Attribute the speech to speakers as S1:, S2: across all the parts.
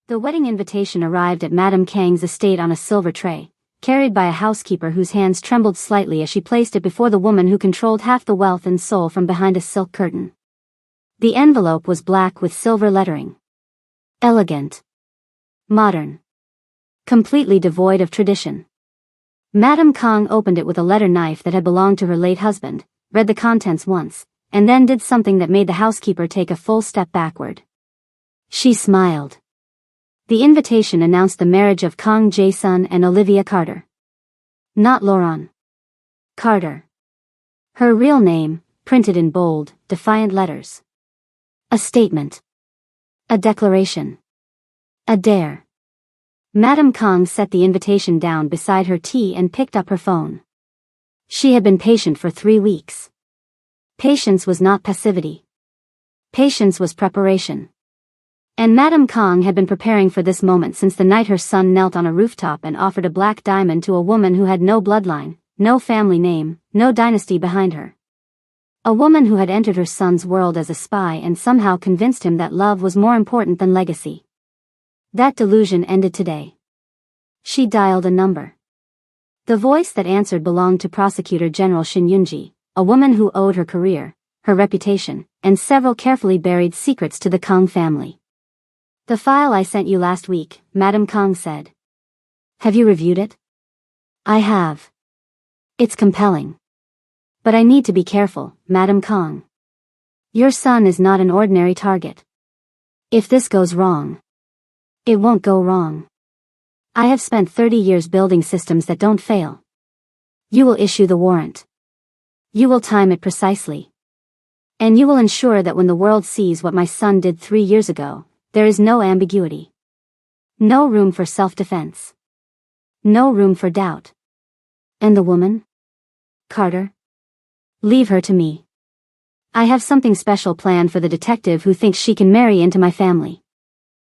S1: The wedding invitation arrived at Madame Kang's estate on a silver tray, carried by a housekeeper whose hands trembled slightly as she placed it before the woman who controlled half the wealth and soul from behind a silk curtain. The envelope was black with silver lettering. Elegant. Modern. Completely devoid of tradition. Madame Kang opened it with a letter knife that had belonged to her late husband, read the contents once, and then did something that made the housekeeper take a full step backward. She smiled. The invitation announced the marriage of Kang Jae-sun and Olivia Carter. Not Lauren Carter. Her real name, printed in bold, defiant letters. A statement. A declaration. A dare. Madame Kang set the invitation down beside her tea and picked up her phone. She had been patient for 3 weeks. Patience was not passivity. Patience was preparation. And Madame Kang had been preparing for this moment since the night her son knelt on a rooftop and offered a black diamond to a woman who had no bloodline, no family name, no dynasty behind her. A woman who had entered her son's world as a spy and somehow convinced him that love was more important than legacy. That delusion ended today. She dialed a number. The voice that answered belonged to Prosecutor General Shin Yoonji, a woman who owed her career, her reputation, and several carefully buried secrets to the Kang family. "The file I sent you last week," Madame Kang said. "Have you reviewed it?" "I have. It's compelling. But I need to be careful, Madame Kang. Your son is not an ordinary target. If this goes wrong, it won't go wrong. I have spent 30 years building systems that don't fail. You will issue the warrant. You will time it precisely. And you will ensure that when the world sees what my son did 3 years ago, there is no ambiguity. No room for self-defense. No room for doubt. And the woman? Carter? Leave her to me. I have something special planned for the detective who thinks she can marry into my family."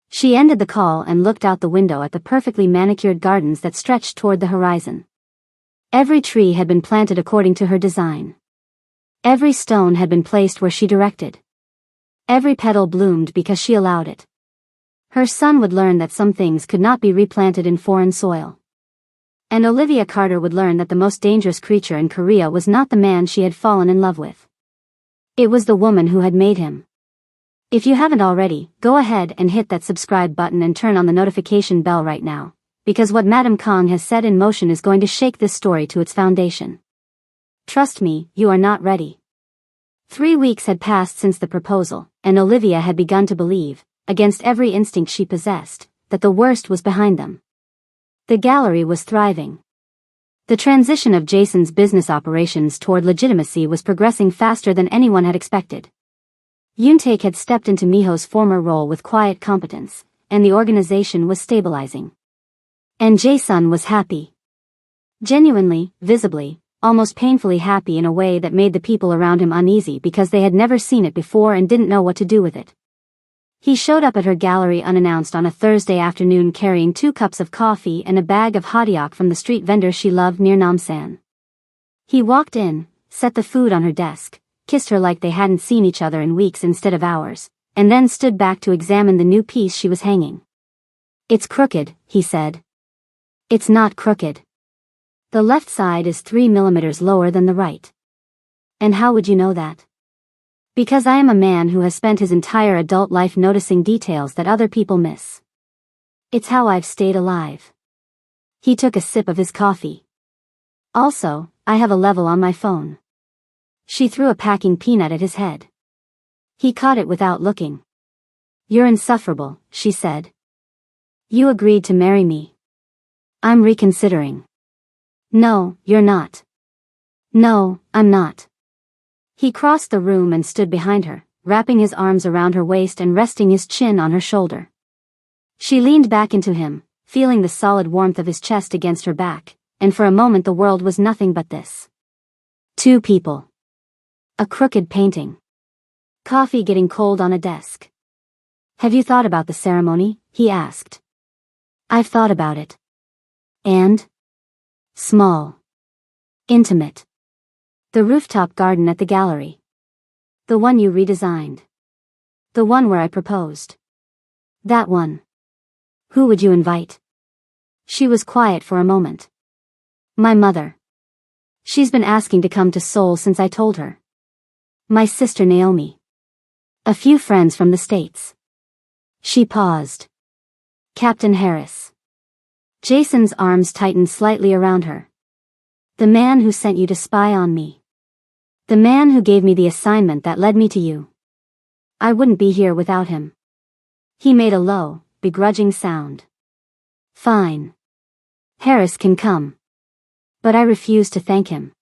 S1: She ended the call and looked out the window at the perfectly manicured gardens that stretched toward the horizon. Every tree had been planted according to her design. Every stone had been placed where she directed. Every petal bloomed because she allowed it. Her son would learn that some things could not be replanted in foreign soil. And Olivia Carter would learn that the most dangerous creature in Korea was not the man she had fallen in love with. It was the woman who had made him. If you haven't already, go ahead and hit that subscribe button and turn on the notification bell right now, because what Madame Kang has set in motion is going to shake this story to its foundation. Trust me, you are not ready. 3 weeks had passed since the proposal, and Olivia had begun to believe, against every instinct she possessed, that the worst was behind them. The gallery was thriving. The transition of Jason's business operations toward legitimacy was progressing faster than anyone had expected. Yoontaek had stepped into Miho's former role with quiet competence, and the organization was stabilizing. And Jason was happy. Genuinely, visibly, almost painfully happy in a way that made the people around him uneasy because they had never seen it before and didn't know what to do with it. He showed up at her gallery unannounced on a Thursday afternoon carrying 2 cups of coffee and a bag of hotteok from the street vendor she loved near Namsan. He walked in, set the food on her desk, kissed her like they hadn't seen each other in weeks instead of hours, and then stood back to examine the new piece she was hanging. "It's crooked," he said. "It's not crooked. The left side is 3 millimeters lower than the right." "And how would you know that?" "Because I am a man who has spent his entire adult life noticing details that other people miss. It's how I've stayed alive." He took a sip of his coffee. "Also, I have a level on my phone." She threw a packing peanut at his head. He caught it without looking. "You're insufferable," she said. "You agreed to marry me." "I'm reconsidering." "No, you're not." "No, I'm not." He crossed the room and stood behind her, wrapping his arms around her waist and resting his chin on her shoulder. She leaned back into him, feeling the solid warmth of his chest against her back, and for a moment the world was nothing but this. 2 people. A crooked painting. Coffee getting cold on a desk. "Have you thought about the ceremony?" he asked. "I've thought about it." "And?" "Small. Intimate. The rooftop garden at the gallery. The one you redesigned. The one where I proposed. That one." Who would you invite? She was quiet for a moment. My mother. She's been asking to come to Seoul since I told her. My sister Naomi. A few friends from the States. She paused. Captain Harris. Jason's arms tightened slightly around her. The man who sent you to spy on me. The man who gave me the assignment that led me to you. I wouldn't be here without him. He made a low, begrudging sound. Fine. Harris can come. But I refuse to thank him.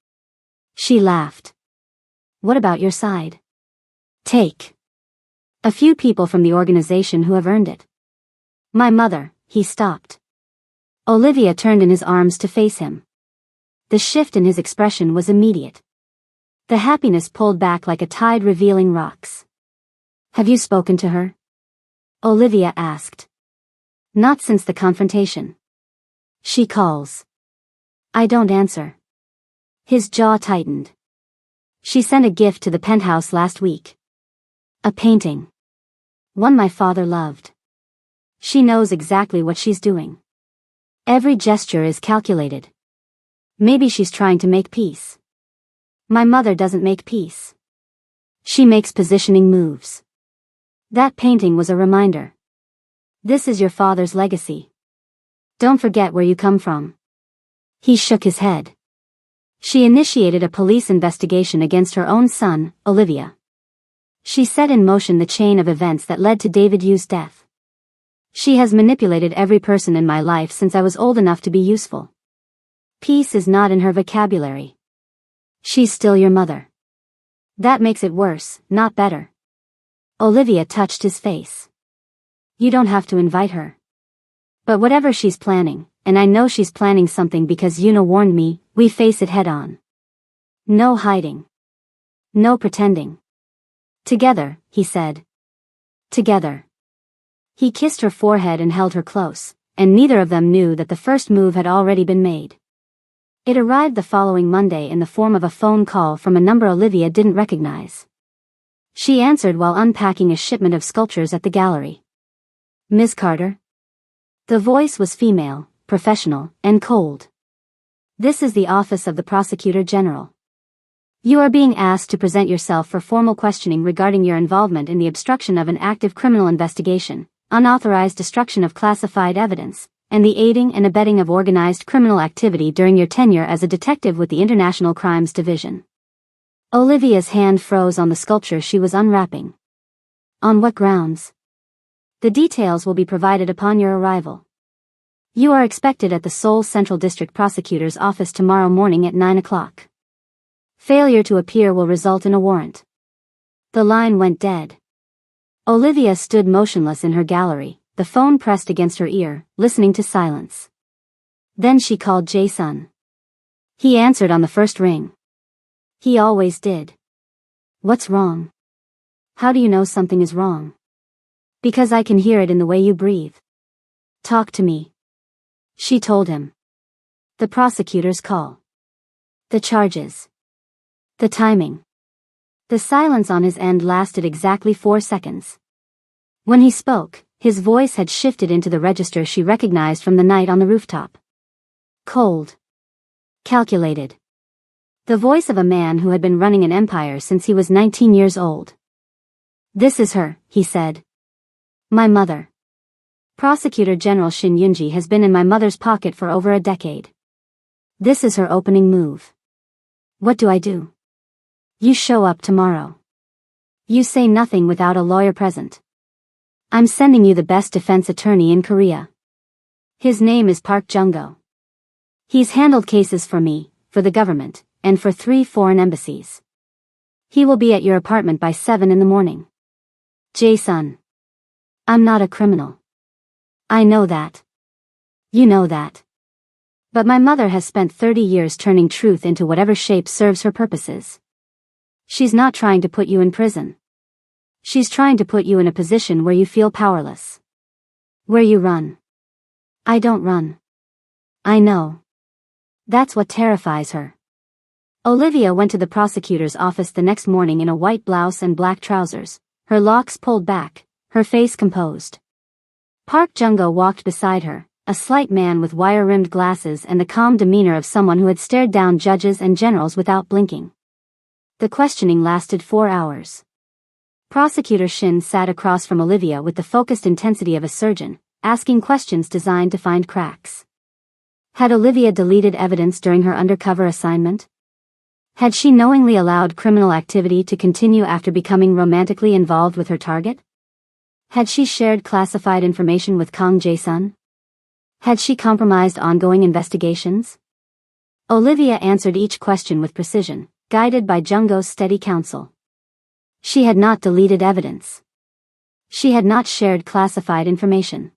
S1: She laughed. What about your side? Take. A few people from the organization who have earned it. My mother. He stopped. Olivia turned in his arms to face him. The shift in his expression was immediate. The happiness pulled back like a tide revealing rocks. Have you spoken to her? Olivia asked. Not since the confrontation. She calls. I don't answer. His jaw tightened. She sent a gift to the penthouse last week. A painting. One my father loved. She knows exactly what she's doing. Every gesture is calculated. Maybe she's trying to make peace. My mother doesn't make peace. She makes positioning moves. That painting was a reminder. This is your father's legacy. Don't forget where you come from. He shook his head. She initiated a police investigation against her own son, Olivia. She set in motion the chain of events that led to David Yu's death. She has manipulated every person in my life since I was old enough to be useful. Peace is not in her vocabulary. She's still your mother. That makes it worse, not better. Olivia touched his face. You don't have to invite her. But whatever she's planning, and I know she's planning something because Yuna warned me, we face it head on. No hiding. No pretending. Together, he said. Together. He kissed her forehead and held her close, and neither of them knew that the first move had already been made. It arrived the following Monday in the form of a phone call from a number Olivia didn't recognize. She answered while unpacking a shipment of sculptures at the gallery. Ms. Carter? The voice was female, professional, and cold. This is the office of the Prosecutor General. You are being asked to present yourself for formal questioning regarding your involvement in the obstruction of an active criminal investigation, unauthorized destruction of classified evidence, and the aiding and abetting of organized criminal activity during your tenure as a detective with the International Crimes Division. Olivia's hand froze on the sculpture she was unwrapping. On what grounds? The details will be provided upon your arrival. You are expected at the Seoul Central District Prosecutor's office tomorrow morning at 9 o'clock. Failure to appear will result in a warrant. The line went dead. Olivia stood motionless in her gallery, the phone pressed against her ear, listening to silence. Then she called Jason. He answered on the first ring. He always did. What's wrong? How do you know something is wrong? Because I can hear it in the way you breathe. Talk to me. She told him. The prosecutor's call. The charges. The timing. The silence on his end lasted exactly 4 seconds. When he spoke, his voice had shifted into the register she recognized from the night on the rooftop. Cold. Calculated. The voice of a man who had been running an empire since he was 19 years old. This is her, he said. My mother. Prosecutor General Shin Yunji has been in my mother's pocket for over a decade. This is her opening move. What do I do? You show up tomorrow. You say nothing without a lawyer present. I'm sending you the best defense attorney in Korea. His name is Park Jung-go. He's handled cases for me, for the government, and for 3 foreign embassies. He will be at your apartment by 7 in the morning. Jae-sun. I'm not a criminal. I know that. You know that. But my mother has spent 30 years turning truth into whatever shape serves her purposes. She's not trying to put you in prison. She's trying to put you in a position where you feel powerless. Where you run. I don't run. I know. That's what terrifies her. Olivia went to the prosecutor's office the next morning in a white blouse and black trousers, her locks pulled back, her face composed. Park Jung-go walked beside her, a slight man with wire-rimmed glasses and the calm demeanor of someone who had stared down judges and generals without blinking. The questioning lasted 4 hours. Prosecutor Shin sat across from Olivia with the focused intensity of a surgeon, asking questions designed to find cracks. Had Olivia deleted evidence during her undercover assignment? Had she knowingly allowed criminal activity to continue after becoming romantically involved with her target? Had she shared classified information with Kang Jae-sun? Had she compromised ongoing investigations? Olivia answered each question with precision, guided by Jung-go's steady counsel. She had not deleted evidence. She had not shared classified information.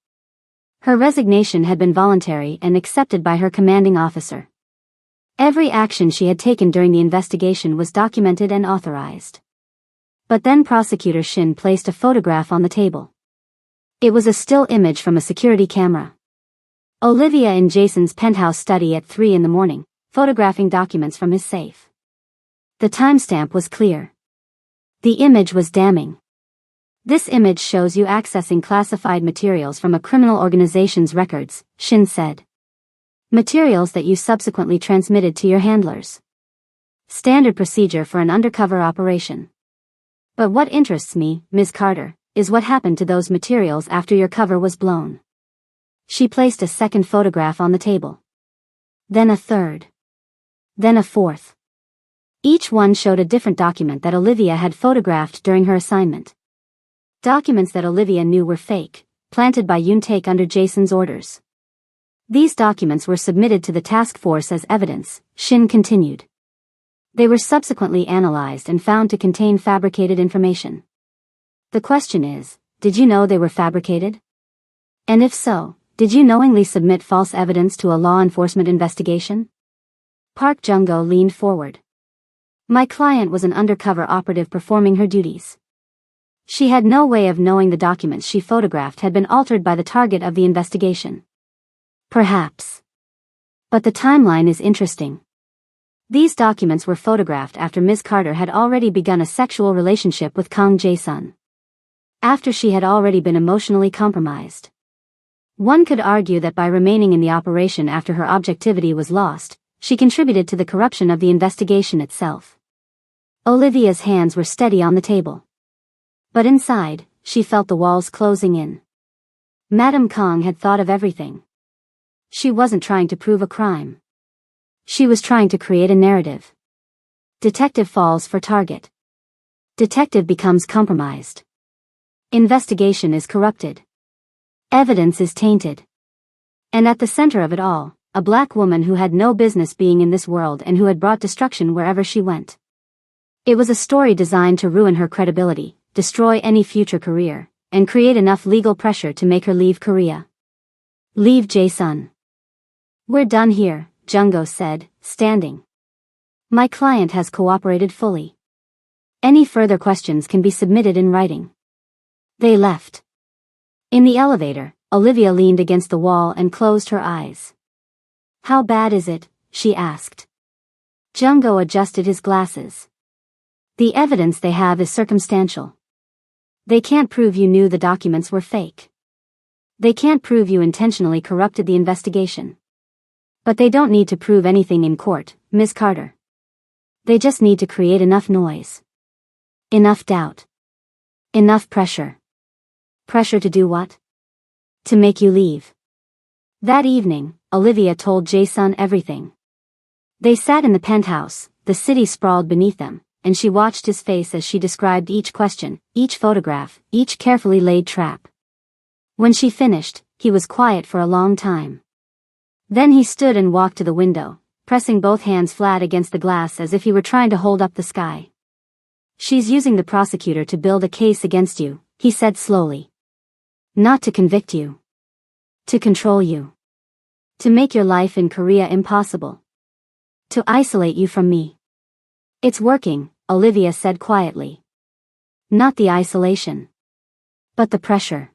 S1: Her resignation had been voluntary and accepted by her commanding officer. Every action she had taken during the investigation was documented and authorized. But then Prosecutor Shin placed a photograph on the table. It was a still image from a security camera. Olivia in Jason's penthouse study at 3 in the morning, photographing documents from his safe. The timestamp was clear. The image was damning. This image shows you accessing classified materials from a criminal organization's records, Shin said. Materials that you subsequently transmitted to your handlers. Standard procedure for an undercover operation. But what interests me, Ms. Carter, is what happened to those materials after your cover was blown. She placed a second photograph on the table. Then a third. Then a fourth. Each one showed a different document that Olivia had photographed during her assignment. Documents that Olivia knew were fake, planted by Yoon-taek under Jason's orders. These documents were submitted to the task force as evidence, Shin continued. They were subsequently analyzed and found to contain fabricated information. The question is, did you know they were fabricated? And if so, did you knowingly submit false evidence to a law enforcement investigation? Park Jung-go leaned forward. My client was an undercover operative performing her duties. She had no way of knowing the documents she photographed had been altered by the target of the investigation. Perhaps. But the timeline is interesting. These documents were photographed after Ms. Carter had already begun a sexual relationship with Kang Jae-sun. After she had already been emotionally compromised. One could argue that by remaining in the operation after her objectivity was lost, she contributed to the corruption of the investigation itself. Olivia's hands were steady on the table. But inside, she felt the walls closing in. Madame Kang had thought of everything. She wasn't trying to prove a crime. She was trying to create a narrative. Detective falls for target. Detective becomes compromised. Investigation is corrupted. Evidence is tainted. And at the center of it all, a black woman who had no business being in this world and who had brought destruction wherever she went. It was a story designed to ruin her credibility, destroy any future career, and create enough legal pressure to make her leave Korea. Leave Jae-sun. We're done here, Jung-go said, standing. My client has cooperated fully. Any further questions can be submitted in writing. They left. In the elevator, Olivia leaned against the wall and closed her eyes. How bad is it? She asked. Jung-go adjusted his glasses. The evidence they have is circumstantial. They can't prove you knew the documents were fake. They can't prove you intentionally corrupted the investigation. But they don't need to prove anything in court, Ms. Carter. They just need to create enough noise. Enough doubt. Enough pressure. Pressure to do what? To make you leave. That evening, Olivia told Jae-sun everything. They sat in the penthouse, the city sprawled beneath them, and she watched his face as she described each question, each photograph, each carefully laid trap. When she finished, he was quiet for a long time. Then he stood and walked to the window, pressing both hands flat against the glass as if he were trying to hold up the sky. She's using the prosecutor to build a case against you, he said slowly. Not to convict you. To control you. To make your life in Korea impossible. To isolate you from me. It's working, Olivia said quietly. Not the isolation. But the pressure.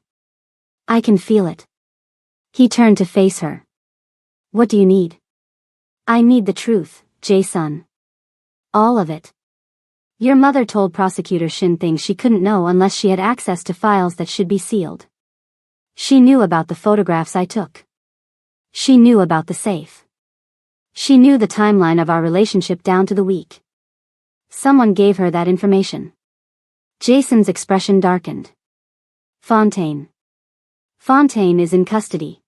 S1: I can feel it. He turned to face her. What do you need? I need the truth, Jae-sun. All of it. Your mother told Prosecutor Shin things she couldn't know unless she had access to files that should be sealed. She knew about the photographs I took. She knew about the safe. She knew the timeline of our relationship down to the week. Someone gave her that information. Jason's expression darkened. Fontaine. Fontaine is in custody.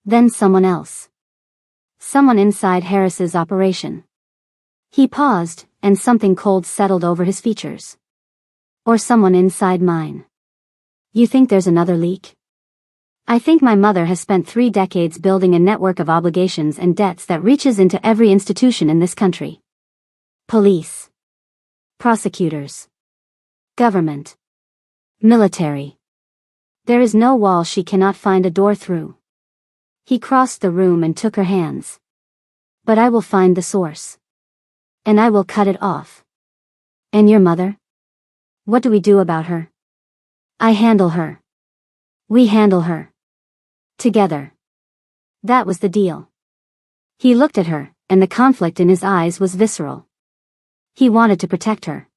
S1: Then someone else. Someone inside Harris's operation. He paused, and something cold settled over his features. Or someone inside mine. You think there's another leak? I think my mother has spent 3 decades building a network of obligations and debts that reaches into every institution in this country. Police. Prosecutors. Government. Military. There is no wall she cannot find a door through. He crossed the room and took her hands. But I will find the source. And I will cut it off. And your mother? What do we do about her? I handle her. We handle her. Together. That was the deal. He looked at her, and the conflict in his eyes was visceral. He wanted to protect her.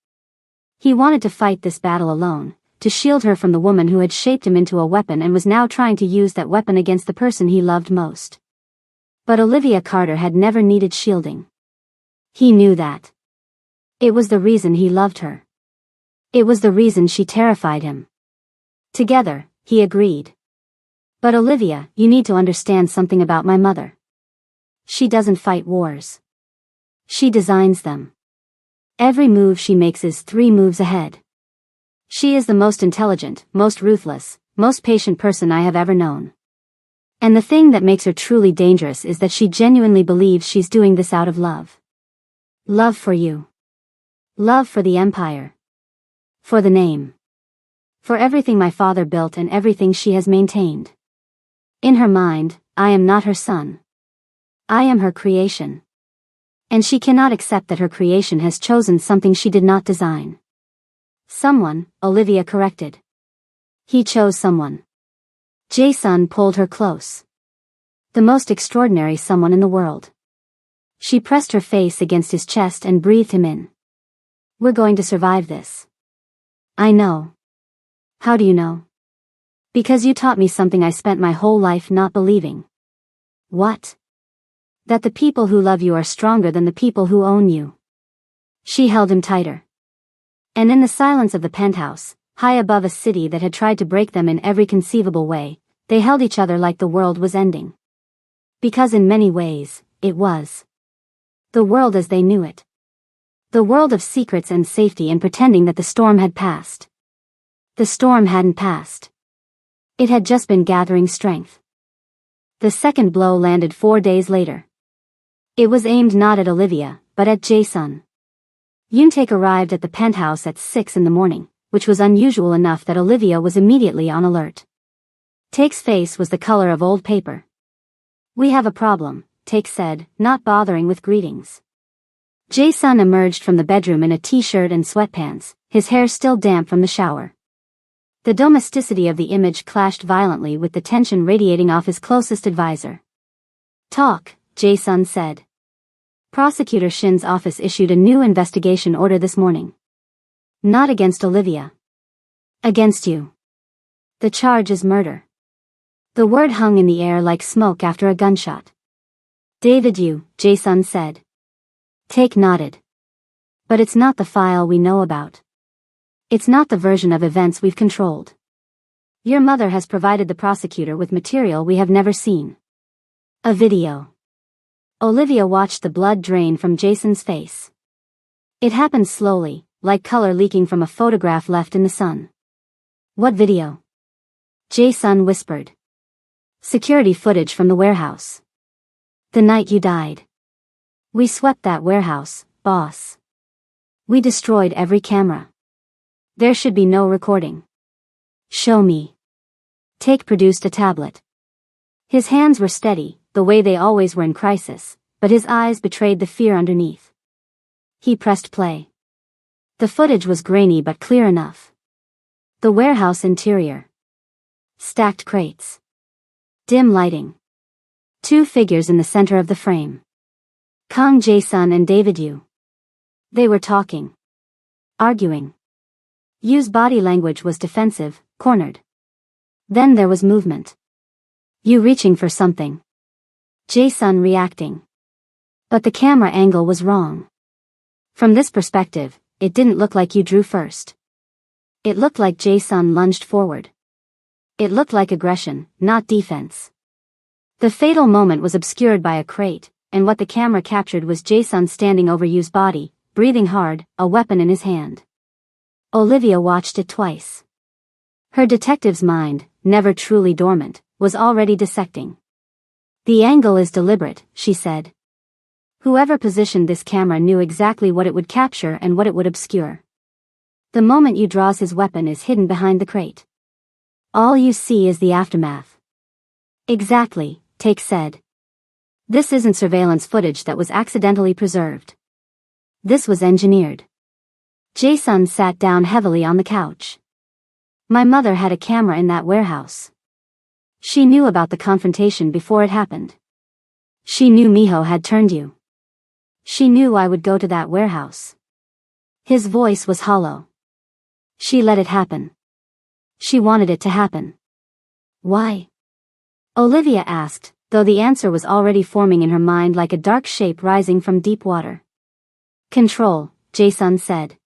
S1: He wanted to fight this battle alone, to shield her from the woman who had shaped him into a weapon and was now trying to use that weapon against the person he loved most. But Olivia Carter had never needed shielding. He knew that. It was the reason he loved her. It was the reason she terrified him. Together, he agreed. But Olivia, you need to understand something about my mother. She doesn't fight wars. She designs them. Every move she makes is 3 moves ahead. She is the most intelligent, most ruthless, most patient person I have ever known. And the thing that makes her truly dangerous is that she genuinely believes she's doing this out of love. Love for you. Love for the empire. For the name. For everything my father built and everything she has maintained. In her mind, I am not her son. I am her creation. And she cannot accept that her creation has chosen something she did not design. Someone, Olivia corrected. He chose someone. Jason pulled her close. The most extraordinary someone in the world. She pressed her face against his chest and breathed him in. We're going to survive this. I know. How do you know? Because you taught me something I spent my whole life not believing. What? That the people who love you are stronger than the people who own you. She held him tighter. And in the silence of the penthouse, high above a city that had tried to break them in every conceivable way, they held each other like the world was ending. Because in many ways, it was. The world as they knew it. The world of secrets and safety and pretending that the storm had passed. The storm hadn't passed. It had just been gathering strength. The second blow landed 4 days later. It was aimed not at Olivia, but at Jason. Yuntaek arrived at the penthouse at 6 in the morning, which was unusual enough that Olivia was immediately on alert. Taek's face was the color of old paper. We have a problem, Taek said, not bothering with greetings. Jason emerged from the bedroom in a t-shirt and sweatpants, his hair still damp from the shower. The domesticity of the image clashed violently with the tension radiating off his closest advisor. Talk, Jason said. Prosecutor Shin's office issued a new investigation order this morning. Not against Olivia. Against you. The charge is murder. The word hung in the air like smoke after a gunshot. David Yu, Jason said. Taek nodded. But it's not the file we know about. It's not the version of events we've controlled. Your mother has provided the prosecutor with material we have never seen. A video. Olivia watched the blood drain from Jason's face. It happened slowly, like color leaking from a photograph left in the sun. What video? Jason whispered. Security footage from the warehouse. The night you died. We swept that warehouse, boss. We destroyed every camera. There should be no recording. Show me. Taek produced a tablet. His hands were steady, the way they always were in crisis, but his eyes betrayed the fear underneath. He pressed play. The footage was grainy but clear enough. The warehouse interior. Stacked crates. Dim lighting. 2 figures in the center of the frame. Kang Jae-sun and David Yu. They were talking. Arguing. Yu's body language was defensive, cornered. Then there was movement. You reaching for something. Jae-sun reacting. But the camera angle was wrong. From this perspective, it didn't look like you drew first. It looked like Jae-sun lunged forward. It looked like aggression, not defense. The fatal moment was obscured by a crate, and what the camera captured was Jae-sun standing over Yu's body, breathing hard, a weapon in his hand. Olivia watched it twice. Her detective's mind, never truly dormant, was already dissecting. The angle is deliberate, she said. Whoever positioned this camera knew exactly what it would capture and what it would obscure. The moment Yu draws his weapon is hidden behind the crate. All you see is the aftermath. Exactly, Take said. This isn't surveillance footage that was accidentally preserved. This was engineered. Jae-sun sat down heavily on the couch. My mother had a camera in that warehouse. She knew about the confrontation before it happened. She knew Miho had turned you. She knew I would go to that warehouse. His voice was hollow. She let it happen. She wanted it to happen. Why? Olivia asked, though the answer was already forming in her mind like a dark shape rising from deep water. Control, Jae-sun said.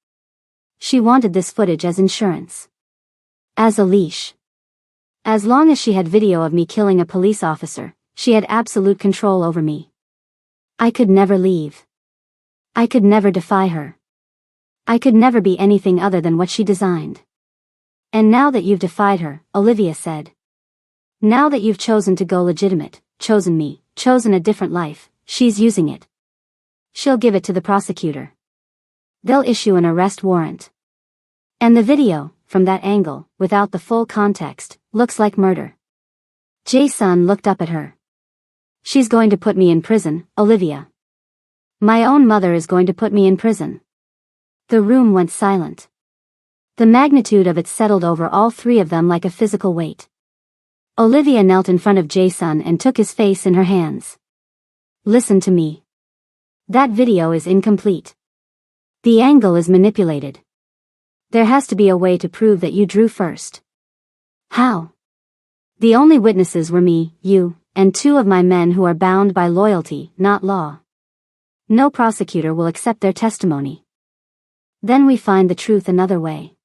S1: She wanted this footage as insurance. As a leash. As long as she had video of me killing a police officer, she had absolute control over me. I could never leave. I could never defy her. I could never be anything other than what she designed. And now that you've defied her, Olivia said. Now that you've chosen to go legitimate, chosen me, chosen a different life, she's using it. She'll give it to the prosecutor. They'll issue an arrest warrant. And the video, from that angle, without the full context, looks like murder. Jae-sun looked up at her. She's going to put me in prison, Olivia. My own mother is going to put me in prison. The room went silent. The magnitude of it settled over all three of them like a physical weight. Olivia knelt in front of Jae-sun and took his face in her hands. Listen to me. That video is incomplete. The angle is manipulated. There has to be a way to prove that you drew first. How? The only witnesses were me, you, and two of my men who are bound by loyalty, not law. No prosecutor will accept their testimony. Then we find the truth another way.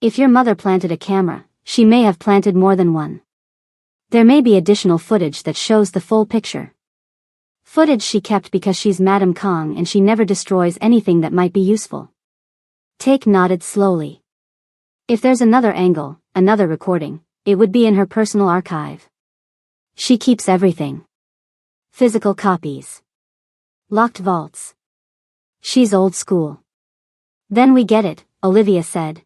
S1: If your mother planted a camera, she may have planted more than one. There may be additional footage that shows the full picture. Footage she kept because she's Madame Kong and she never destroys anything that might be useful. Take nodded slowly. If there's another angle, another recording, it would be in her personal archive. She keeps everything. Physical copies. Locked vaults. She's old school. Then we get it, Olivia said.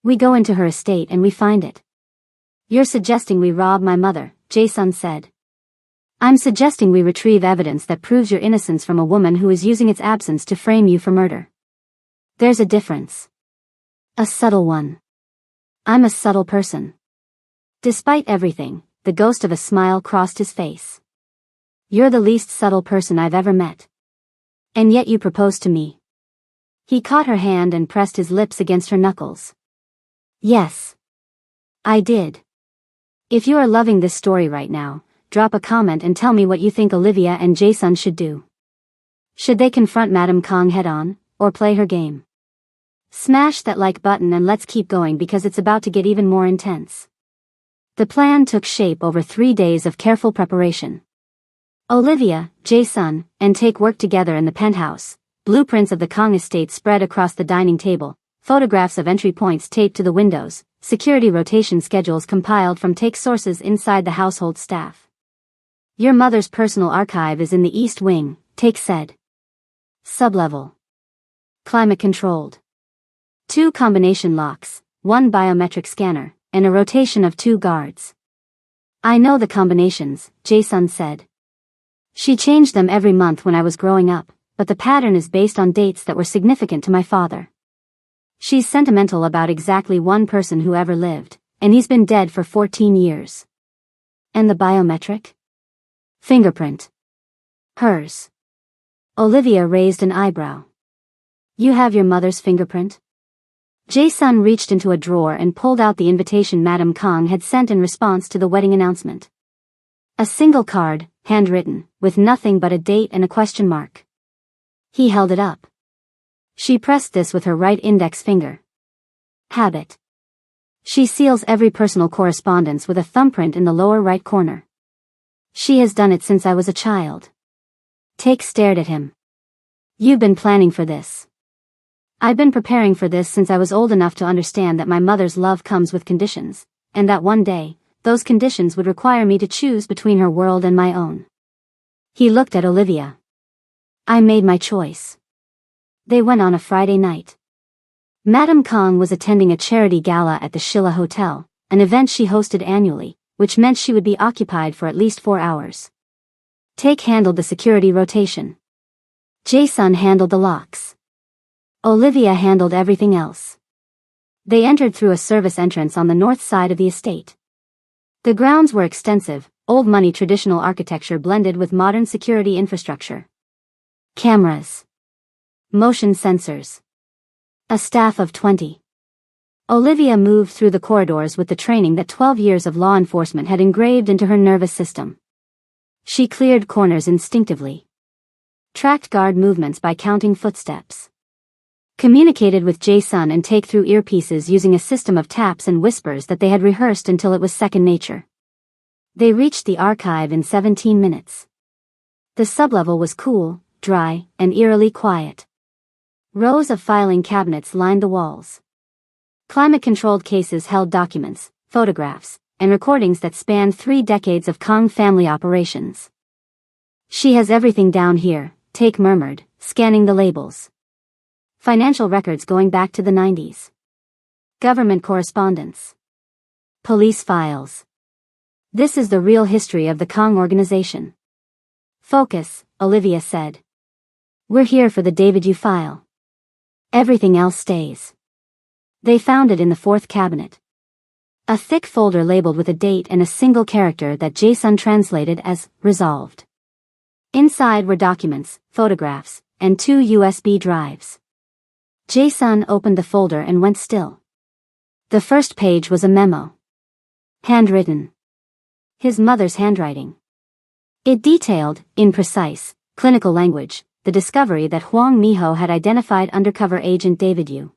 S1: We go into her estate and we find it. You're suggesting we rob my mother, Jae-sun said. I'm suggesting we retrieve evidence that proves your innocence from a woman who is using its absence to frame you for murder. There's a difference. A subtle one. I'm a subtle person. Despite everything, the ghost of a smile crossed his face. You're the least subtle person I've ever met. And yet you proposed to me. He caught her hand and pressed his lips against her knuckles. Yes. I did. If you are loving this story right now, drop a comment and tell me what you think Olivia and Jae-sun should do. Should they confront Madame Kong head-on, or play her game? Smash that like button and let's keep going because it's about to get even more intense. The plan took shape over 3 days of careful preparation. Olivia, Jae-sun, and Take worked together in the penthouse. Blueprints of the Kong estate spread across the dining table, photographs of entry points taped to the windows, security rotation schedules compiled from Take sources inside the household staff. Your mother's personal archive is in the East Wing, Take said. Sublevel. Climate controlled. 2 combination locks, 1 biometric scanner, and a rotation of 2 guards. I know the combinations, Jae-sun said. She changed them every month when I was growing up, but the pattern is based on dates that were significant to my father. She's sentimental about exactly one person who ever lived, and he's been dead for 14 years. And the biometric? Fingerprint. Hers. Olivia raised an eyebrow. You have your mother's fingerprint? Jae-sun reached into a drawer and pulled out the invitation Madame Kang had sent in response to the wedding announcement. A single card, handwritten, with nothing but a date and a question mark. He held it up. She pressed this with her right index finger. Habit. She seals every personal correspondence with a thumbprint in the lower right corner. She has done it since I was a child. Take stared at him. You've been planning for this. I've been preparing for this since I was old enough to understand that my mother's love comes with conditions, and that one day, those conditions would require me to choose between her world and my own. He looked at Olivia. I made my choice. They went on a Friday night. Madame Kang was attending a charity gala at the Shilla Hotel, an event she hosted annually, which meant she would be occupied for at least 4 hours. Take handled the security rotation. Jae-sun handled the locks. Olivia handled everything else. They entered through a service entrance on the north side of the estate. The grounds were extensive, old money traditional architecture blended with modern security infrastructure. Cameras. Motion sensors. A staff of 20. Olivia moved through the corridors with the training that 12 years of law enforcement had engraved into her nervous system. She cleared corners instinctively. Tracked guard movements by counting footsteps. Communicated with Jae-sun and Take through earpieces using a system of taps and whispers that they had rehearsed until it was second nature. They reached the archive in 17 minutes. The sublevel was cool, dry, and eerily quiet. Rows of filing cabinets lined the walls. Climate-controlled cases held documents, photographs, and recordings that spanned 3 decades of Kang family operations. She has everything down here, Take murmured, scanning the labels. Financial records going back to the 90s. Government correspondence. Police files. This is the real history of the Kang organization. Focus, Olivia said. We're here for the David Yu file. Everything else stays. They found it in the 4th cabinet. A thick folder labeled with a date and a single character that Jae-sun translated as resolved. Inside were documents, photographs, and 2 USB drives. Jae-sun opened the folder and went still. The first page was a memo. Handwritten. His mother's handwriting. It detailed, in precise, clinical language, the discovery that Hwang Mi-ho had identified undercover agent David Yu.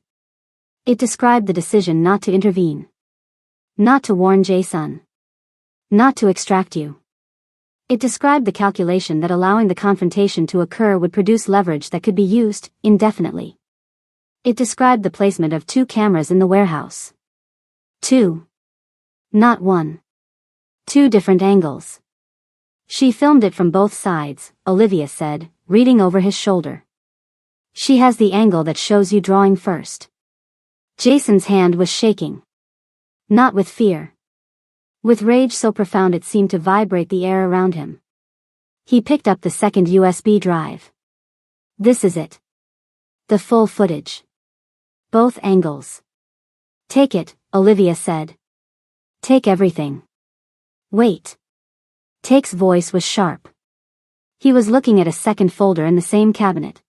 S1: It described the decision not to intervene. Not to warn Jae-sun. Not to extract you. It described the calculation that allowing the confrontation to occur would produce leverage that could be used, indefinitely. It described the placement of 2 cameras in the warehouse. 2. Not 1. 2 different angles. She filmed it from both sides, Olivia said, reading over his shoulder. She has the angle that shows you drawing first. Jason's hand was shaking. Not with fear. With rage so profound it seemed to vibrate the air around him. He picked up the second USB drive. This is it. The full footage. Both angles. Take it, Olivia said. Take everything. Wait. Take's voice was sharp. He was looking at a second folder in the same cabinet.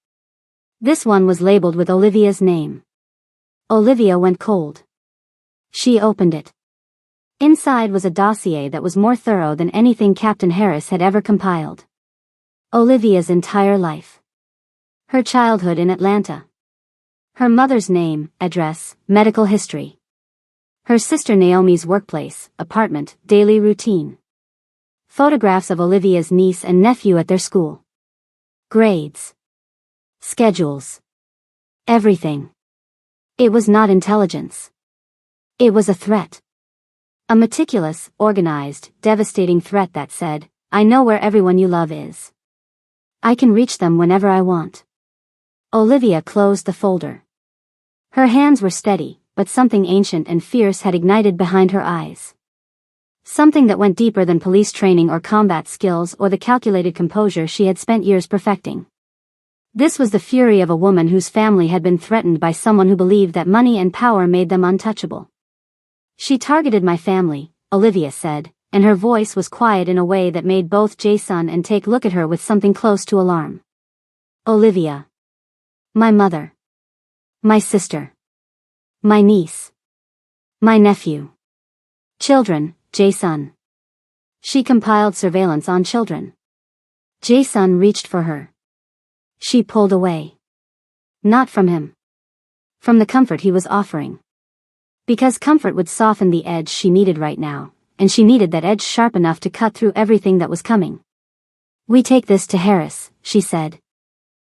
S1: This one was labeled with Olivia's name. Olivia went cold. She opened it. Inside was a dossier that was more thorough than anything Captain Harris had ever compiled. Olivia's entire life. Her childhood in Atlanta. Her mother's name, address, medical history. Her sister Naomi's workplace, apartment, daily routine. Photographs of Olivia's niece and nephew at their school. Grades. Schedules. Everything. It was not intelligence. It was a threat. A meticulous, organized, devastating threat that said, I know where everyone you love is. I can reach them whenever I want. Olivia closed the folder. Her hands were steady, but something ancient and fierce had ignited behind her eyes. Something that went deeper than police training or combat skills or the calculated composure she had spent years perfecting. This was the fury of a woman whose family had been threatened by someone who believed that money and power made them untouchable. She targeted my family, Olivia said, and her voice was quiet in a way that made both Jae-sun and Take look at her with something close to alarm. Olivia. My mother. My sister. My niece. My nephew. Children, Jae-sun. She compiled surveillance on children. Jae-sun reached for her. She pulled away. Not from him. From the comfort he was offering. Because comfort would soften the edge she needed right now, and she needed that edge sharp enough to cut through everything that was coming. We take this to Harris, she said.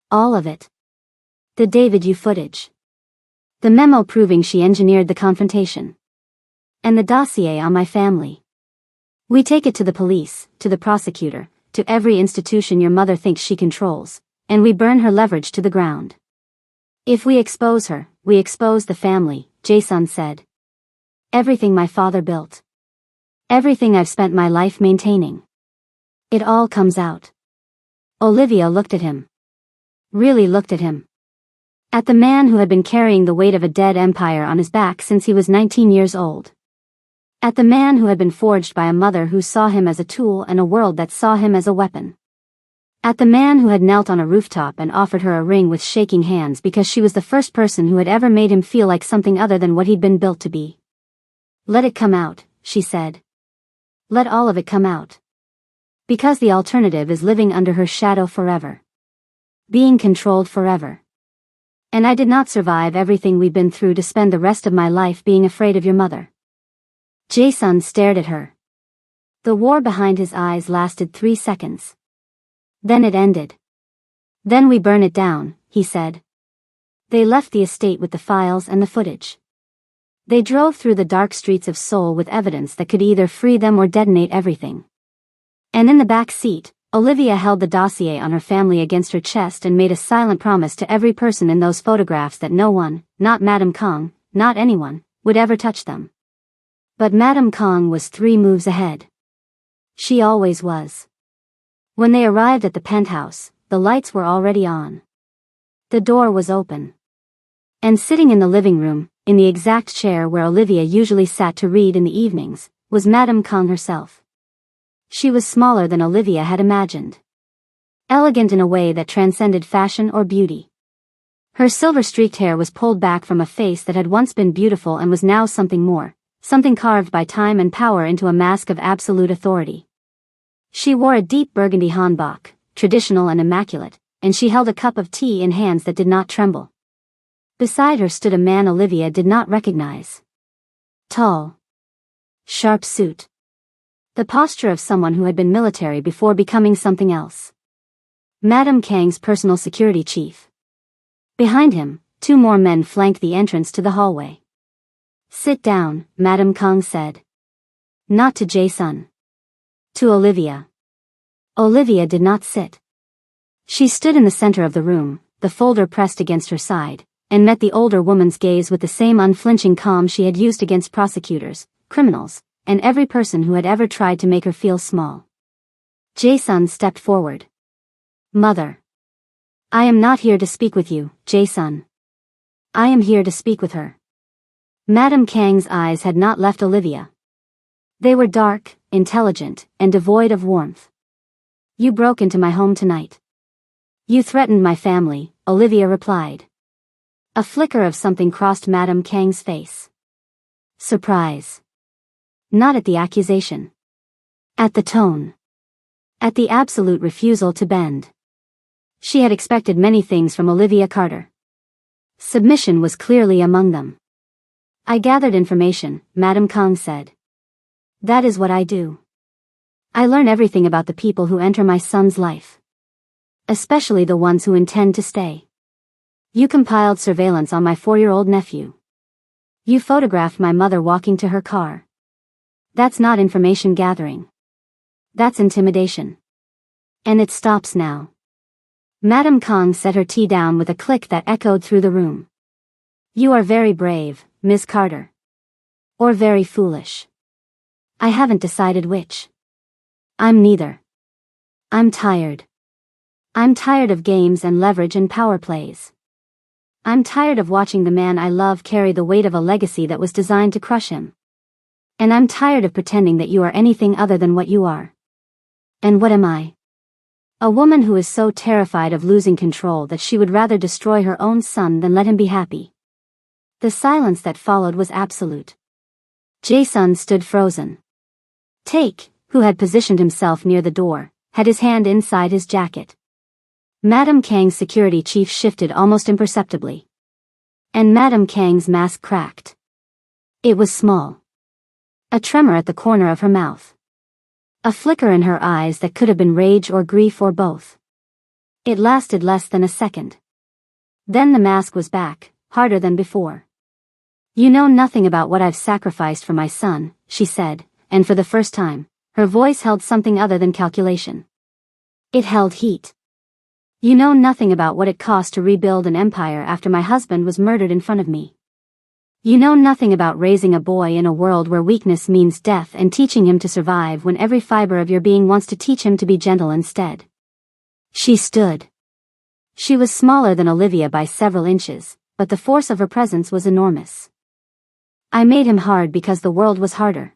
S1: All of it. The David Yu footage. The memo proving she engineered the confrontation. And the dossier on my family. We take it to the police, to the prosecutor, to every institution your mother thinks she controls, and we burn her leverage to the ground. If we expose her, we expose the family, Jae-sun said. Everything my father built. Everything I've spent my life maintaining. It all comes out. Olivia looked at him. Really looked at him. At the man who had been carrying the weight of a dead empire on his back since he was 19 years old. At the man who had been forged by a mother who saw him as a tool and a world that saw him as a weapon. At the man who had knelt on a rooftop and offered her a ring with shaking hands because she was the first person who had ever made him feel like something other than what he'd been built to be. Let it come out, she said. Let all of it come out. Because the alternative is living under her shadow forever. Being controlled forever. And I did not survive everything we've been through to spend the rest of my life being afraid of your mother. Jae-sun stared at her. The war behind his eyes lasted 3 seconds. Then it ended. Then we burn it down, he said. They left the estate with the files and the footage. They drove through the dark streets of Seoul with evidence that could either free them or detonate everything. And in the back seat, Olivia held the dossier on her family against her chest and made a silent promise to every person in those photographs that no one, not Madame Kong, not anyone, would ever touch them. But Madame Kong was 3 moves ahead. She always was. When they arrived at the penthouse, the lights were already on. The door was open. And sitting in the living room, in the exact chair where Olivia usually sat to read in the evenings, was Madame Kong herself. She was smaller than Olivia had imagined. Elegant in a way that transcended fashion or beauty. Her silver-streaked hair was pulled back from a face that had once been beautiful and was now something more, something carved by time and power into a mask of absolute authority. She wore a deep burgundy hanbok, traditional and immaculate, and she held a cup of tea in hands that did not tremble. Beside her stood a man Olivia did not recognize. Tall. Sharp suit. The posture of someone who had been military before becoming something else. Madame Kang's personal security chief. Behind him, 2 more men flanked the entrance to the hallway. Sit down, Madame Kang said. Not to Jae-sun. To Olivia. Olivia did not sit. She stood in the center of the room, the folder pressed against her side, and met the older woman's gaze with the same unflinching calm she had used against prosecutors, criminals, and every person who had ever tried to make her feel small. Jae-sun stepped forward. Mother. I am not here to speak with you, Jae-sun. I am here to speak with her. Madame Kang's eyes had not left Olivia. They were dark, intelligent, and devoid of warmth. You broke into my home tonight. You threatened my family, Olivia replied. A flicker of something crossed Madame Kang's face. Surprise. Not at the accusation. At the tone. At the absolute refusal to bend. She had expected many things from Olivia Carter. Submission was clearly among them. I gathered information, Madame Kang said. That is what I do. I learn everything about the people who enter my son's life. Especially the ones who intend to stay. You compiled surveillance on my 4-year-old nephew. You photographed my mother walking to her car. That's not information gathering. That's intimidation. And it stops now. Madame Kang set her tea down with a click that echoed through the room. You are very brave, Miss Carter. Or very foolish. I haven't decided which. I'm neither. I'm tired. I'm tired of games and leverage and power plays. I'm tired of watching the man I love carry the weight of a legacy that was designed to crush him. And I'm tired of pretending that you are anything other than what you are. And what am I? A woman who is so terrified of losing control that she would rather destroy her own son than let him be happy. The silence that followed was absolute. Jason stood frozen. Take, who had positioned himself near the door, had his hand inside his jacket. Madame Kang's security chief shifted almost imperceptibly. And Madame Kang's mask cracked. It was small. A tremor at the corner of her mouth. A flicker in her eyes that could have been rage or grief or both. It lasted less than a second. Then the mask was back, harder than before. You know nothing about what I've sacrificed for my son, she said, and for the first time, her voice held something other than calculation. It held heat. You know nothing about what it cost to rebuild an empire after my husband was murdered in front of me. You know nothing about raising a boy in a world where weakness means death and teaching him to survive when every fiber of your being wants to teach him to be gentle instead. She stood. She was smaller than Olivia by several inches, but the force of her presence was enormous. I made him hard because the world was harder.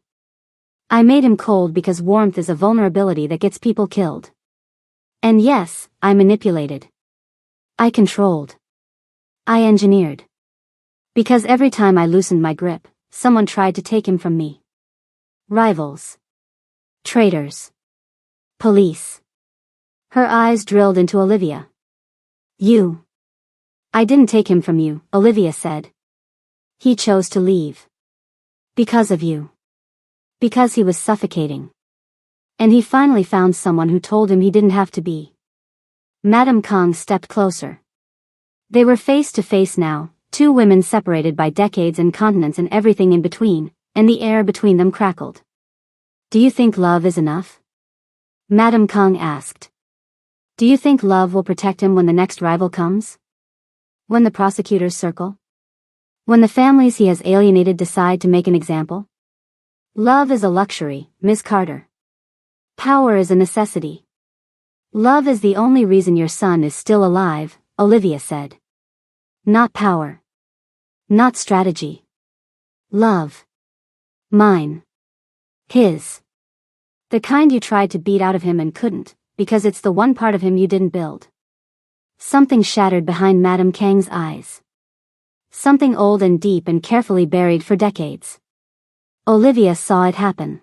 S1: I made him cold because warmth is a vulnerability that gets people killed. And yes, I manipulated. I controlled. I engineered. Because every time I loosened my grip, someone tried to take him from me. Rivals. Traitors. Police. Her eyes drilled into Olivia. You. I didn't take him from you, Olivia said. He chose to leave. Because of you. Because he was suffocating. And he finally found someone who told him he didn't have to be. Madame Kang stepped closer. They were face to face now, two women separated by decades and continents and everything in between, and the air between them crackled. Do you think love is enough? Madame Kang asked. Do you think love will protect him when the next rival comes? When the prosecutors circle? When the families he has alienated decide to make an example? Love is a luxury, Miss Carter. Power is a necessity. Love is the only reason your son is still alive, Olivia said. Not power. Not strategy. Love. Mine. His. The kind you tried to beat out of him and couldn't, because it's the one part of him you didn't build. Something shattered behind Madame Kang's eyes. Something old and deep and carefully buried for decades. Olivia saw it happen.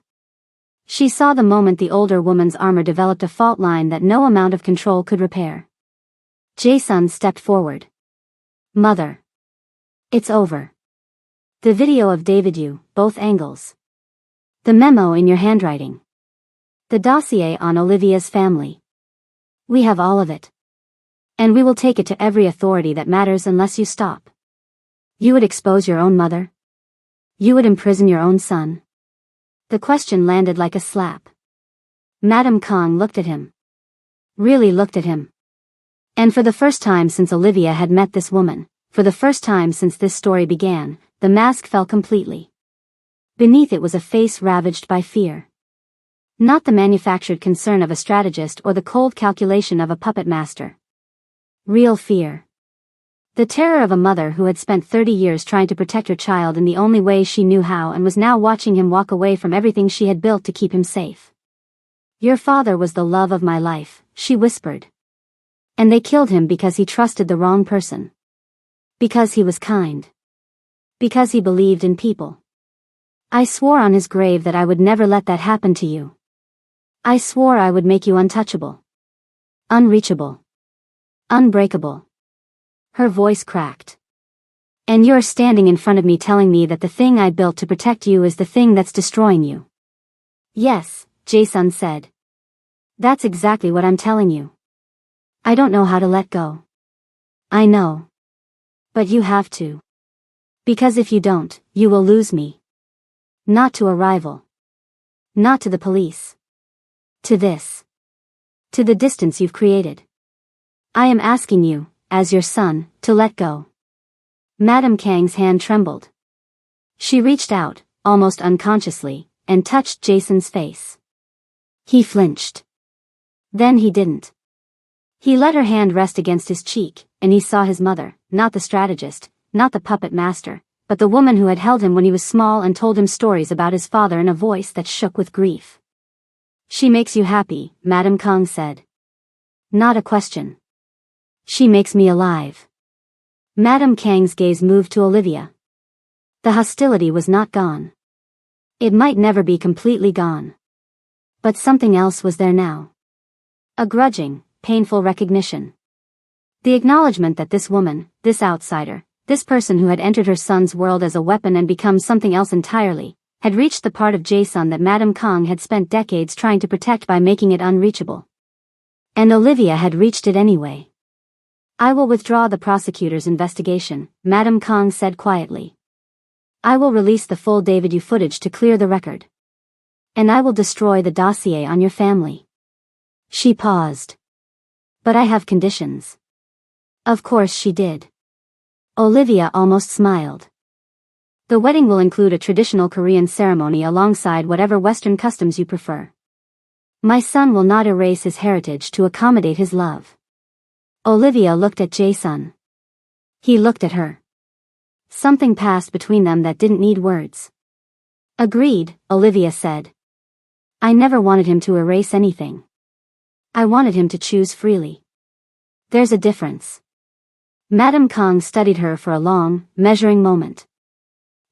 S1: She saw the moment the older woman's armor developed a fault line that no amount of control could repair. Jason stepped forward. Mother. It's over. The video of David Yu, both angles. The memo in your handwriting. The dossier on Olivia's family. We have all of it. And we will take it to every authority that matters unless you stop. You would expose your own mother? You would imprison your own son? The question landed like a slap. Madame Kang looked at him. Really looked at him. And for the first time since Olivia had met this woman, for the first time since this story began, the mask fell completely. Beneath it was a face ravaged by fear. Not the manufactured concern of a strategist or the cold calculation of a puppet master. Real fear. The terror of a mother who had spent 30 years trying to protect her child in the only way she knew how and was now watching him walk away from everything she had built to keep him safe. Your father was the love of my life, she whispered. And they killed him because he trusted the wrong person. Because he was kind. Because he believed in people. I swore on his grave that I would never let that happen to you. I swore I would make you untouchable. Unreachable. Unbreakable. Her voice cracked. And you're standing in front of me telling me that the thing I built to protect you is the thing that's destroying you. Yes, Jason said. That's exactly what I'm telling you. I don't know how to let go. I know. But you have to. Because if you don't, you will lose me. Not to a rival. Not to the police. To this. To the distance you've created. I am asking you, as your son, to let go. Madame Kang's hand trembled. She reached out, almost unconsciously, and touched Jason's face. He flinched. Then he didn't. He let her hand rest against his cheek, and he saw his mother, not the strategist, not the puppet master, but the woman who had held him when he was small and told him stories about his father in a voice that shook with grief. She makes you happy, Madame Kang said. Not a question. She makes me alive. Madame Kang's gaze moved to Olivia. The hostility was not gone. It might never be completely gone. But something else was there now. A grudging, painful recognition. The acknowledgement that this woman, this outsider, this person who had entered her son's world as a weapon and become something else entirely, had reached the part of Jason that Madame Kong had spent decades trying to protect by making it unreachable. And Olivia had reached it anyway. I will withdraw the prosecutor's investigation, Madame Kong said quietly. I will release the full David footage to clear the record. And I will destroy the dossier on your family. She paused. But I have conditions. Of course she did. Olivia almost smiled. The wedding will include a traditional Korean ceremony alongside whatever Western customs you prefer. My son will not erase his heritage to accommodate his love. Olivia looked at Jason. He looked at her. Something passed between them that didn't need words. Agreed, Olivia said. I never wanted him to erase anything. I wanted him to choose freely. There's a difference. Madame Kong studied her for a long, measuring moment.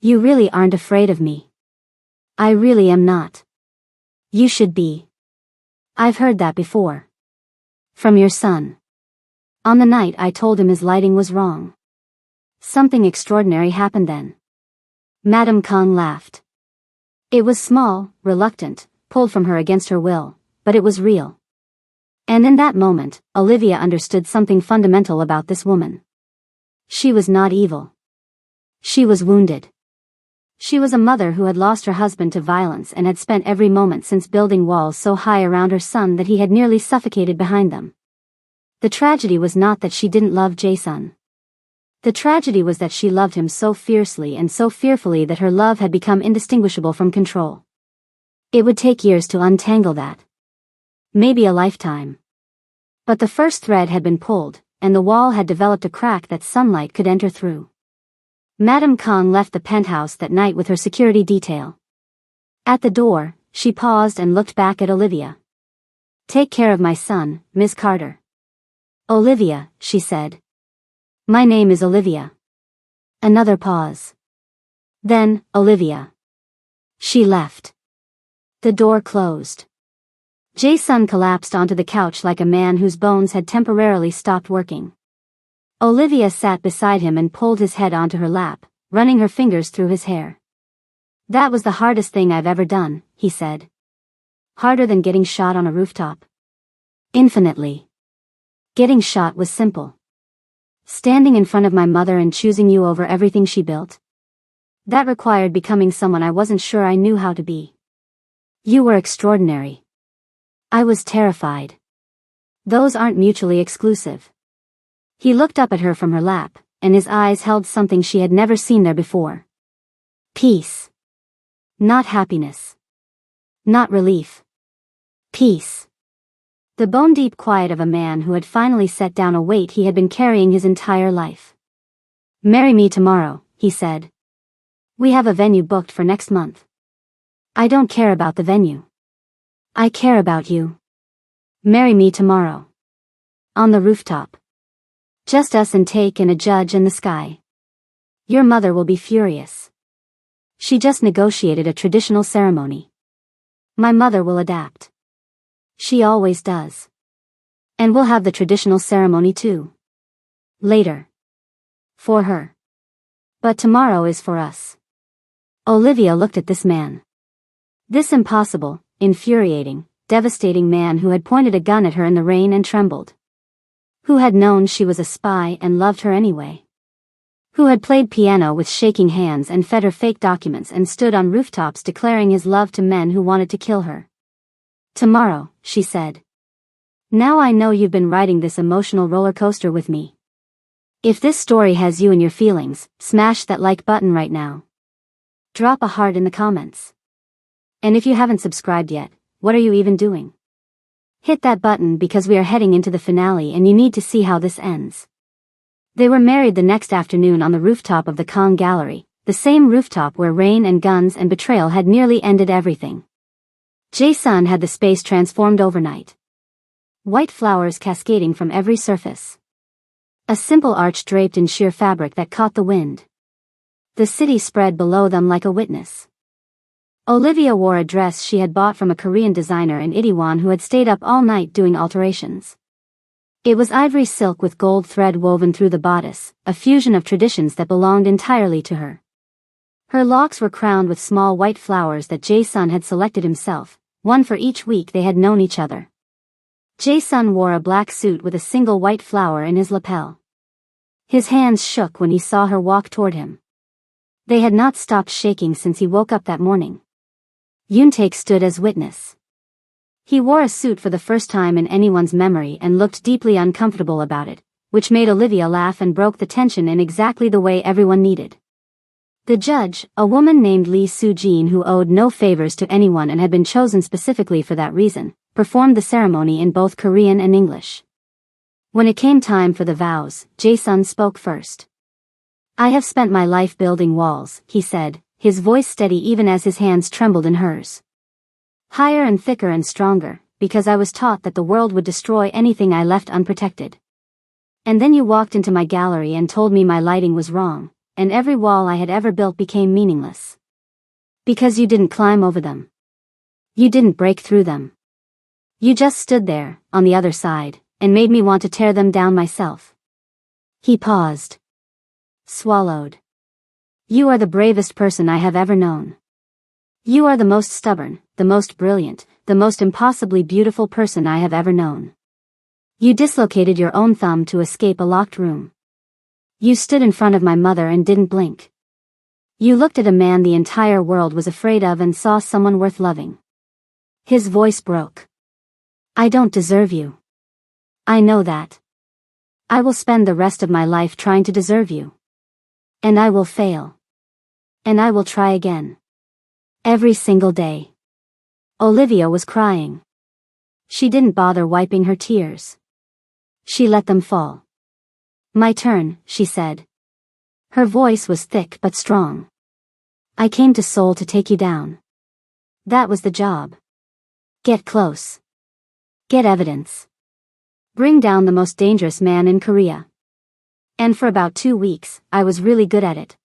S1: You really aren't afraid of me. I really am not. You should be. I've heard that before. From your son. On the night I told him his lighting was wrong. Something extraordinary happened then. Madame Kong laughed. It was small, reluctant, pulled from her against her will, but it was real. And in that moment, Olivia understood something fundamental about this woman. She was not evil. She was wounded. She was a mother who had lost her husband to violence and had spent every moment since building walls so high around her son that he had nearly suffocated behind them. The tragedy was not that she didn't love Jason. The tragedy was that she loved him so fiercely and so fearfully that her love had become indistinguishable from control. It would take years to untangle that. Maybe a lifetime. But the first thread had been pulled, and the wall had developed a crack that sunlight could enter through. Madame Kong left the penthouse that night with her security detail. At the door, she paused and looked back at Olivia. Take care of my son, Miss Carter. Olivia, she said. My name is Olivia. Another pause. Then, Olivia. She left. The door closed. Jason collapsed onto the couch like a man whose bones had temporarily stopped working. Olivia sat beside him and pulled his head onto her lap, running her fingers through his hair. That was the hardest thing I've ever done, he said. Harder than getting shot on a rooftop. Infinitely. Getting shot was simple. Standing in front of my mother and choosing you over everything she built. That required becoming someone I wasn't sure I knew how to be. You were extraordinary. I was terrified. Those aren't mutually exclusive. He looked up at her from her lap, and his eyes held something she had never seen there before. Peace. Not happiness. Not relief. Peace. The bone-deep quiet of a man who had finally set down a weight he had been carrying his entire life. Marry me tomorrow, he said. We have a venue booked for next month. I don't care about the venue. I care about you. Marry me tomorrow. On the rooftop. Just us and Take and a judge and the sky. Your mother will be furious. She just negotiated a traditional ceremony. My mother will adapt. She always does. And we'll have the traditional ceremony too. Later. For her. But tomorrow is for us. Olivia looked at this man. This impossible, infuriating, devastating man who had pointed a gun at her in the rain and trembled. Who had known she was a spy and loved her anyway. Who had played piano with shaking hands and fed her fake documents and stood on rooftops declaring his love to men who wanted to kill her. Tomorrow, she said. Now I know you've been riding this emotional roller coaster with me. If this story has you in your feelings, smash that like button right now. Drop a heart in the comments. And if you haven't subscribed yet, what are you even doing? Hit that button because we are heading into the finale and you need to see how this ends. They were married the next afternoon on the rooftop of the Kong Gallery, the same rooftop where rain and guns and betrayal had nearly ended everything. Jason had the space transformed overnight. White flowers cascading from every surface. A simple arch draped in sheer fabric that caught the wind. The city spread below them like a witness. Olivia wore a dress she had bought from a Korean designer in Itaewon who had stayed up all night doing alterations. It was ivory silk with gold thread woven through the bodice, a fusion of traditions that belonged entirely to her. Her locks were crowned with small white flowers that Jae-sun had selected himself, one for each week they had known each other. Jae-sun wore a black suit with a single white flower in his lapel. His hands shook when he saw her walk toward him. They had not stopped shaking since he woke up that morning. Yoon-taek stood as witness. He wore a suit for the first time in anyone's memory and looked deeply uncomfortable about it, which made Olivia laugh and broke the tension in exactly the way everyone needed. The judge, a woman named Lee Soo-jin who owed no favors to anyone and had been chosen specifically for that reason, performed the ceremony in both Korean and English. When it came time for the vows, Jae-sun spoke first. "I have spent my life building walls," he said, his voice steady even as his hands trembled in hers. "Higher and thicker and stronger, because I was taught that the world would destroy anything I left unprotected. And then you walked into my gallery and told me my lighting was wrong, and every wall I had ever built became meaningless. Because you didn't climb over them. You didn't break through them. You just stood there, on the other side, and made me want to tear them down myself." He paused. Swallowed. "You are the bravest person I have ever known. You are the most stubborn, the most brilliant, the most impossibly beautiful person I have ever known. You dislocated your own thumb to escape a locked room. You stood in front of my mother and didn't blink. You looked at a man the entire world was afraid of and saw someone worth loving." His voice broke. "I don't deserve you. I know that. I will spend the rest of my life trying to deserve you. And I will fail. And I will try again. Every single day." Olivia was crying. She didn't bother wiping her tears. She let them fall. "My turn," she said. Her voice was thick but strong. "I came to Seoul to take you down. That was the job. Get close. Get evidence. Bring down the most dangerous man in Korea. And for about 2 weeks, I was really good at it."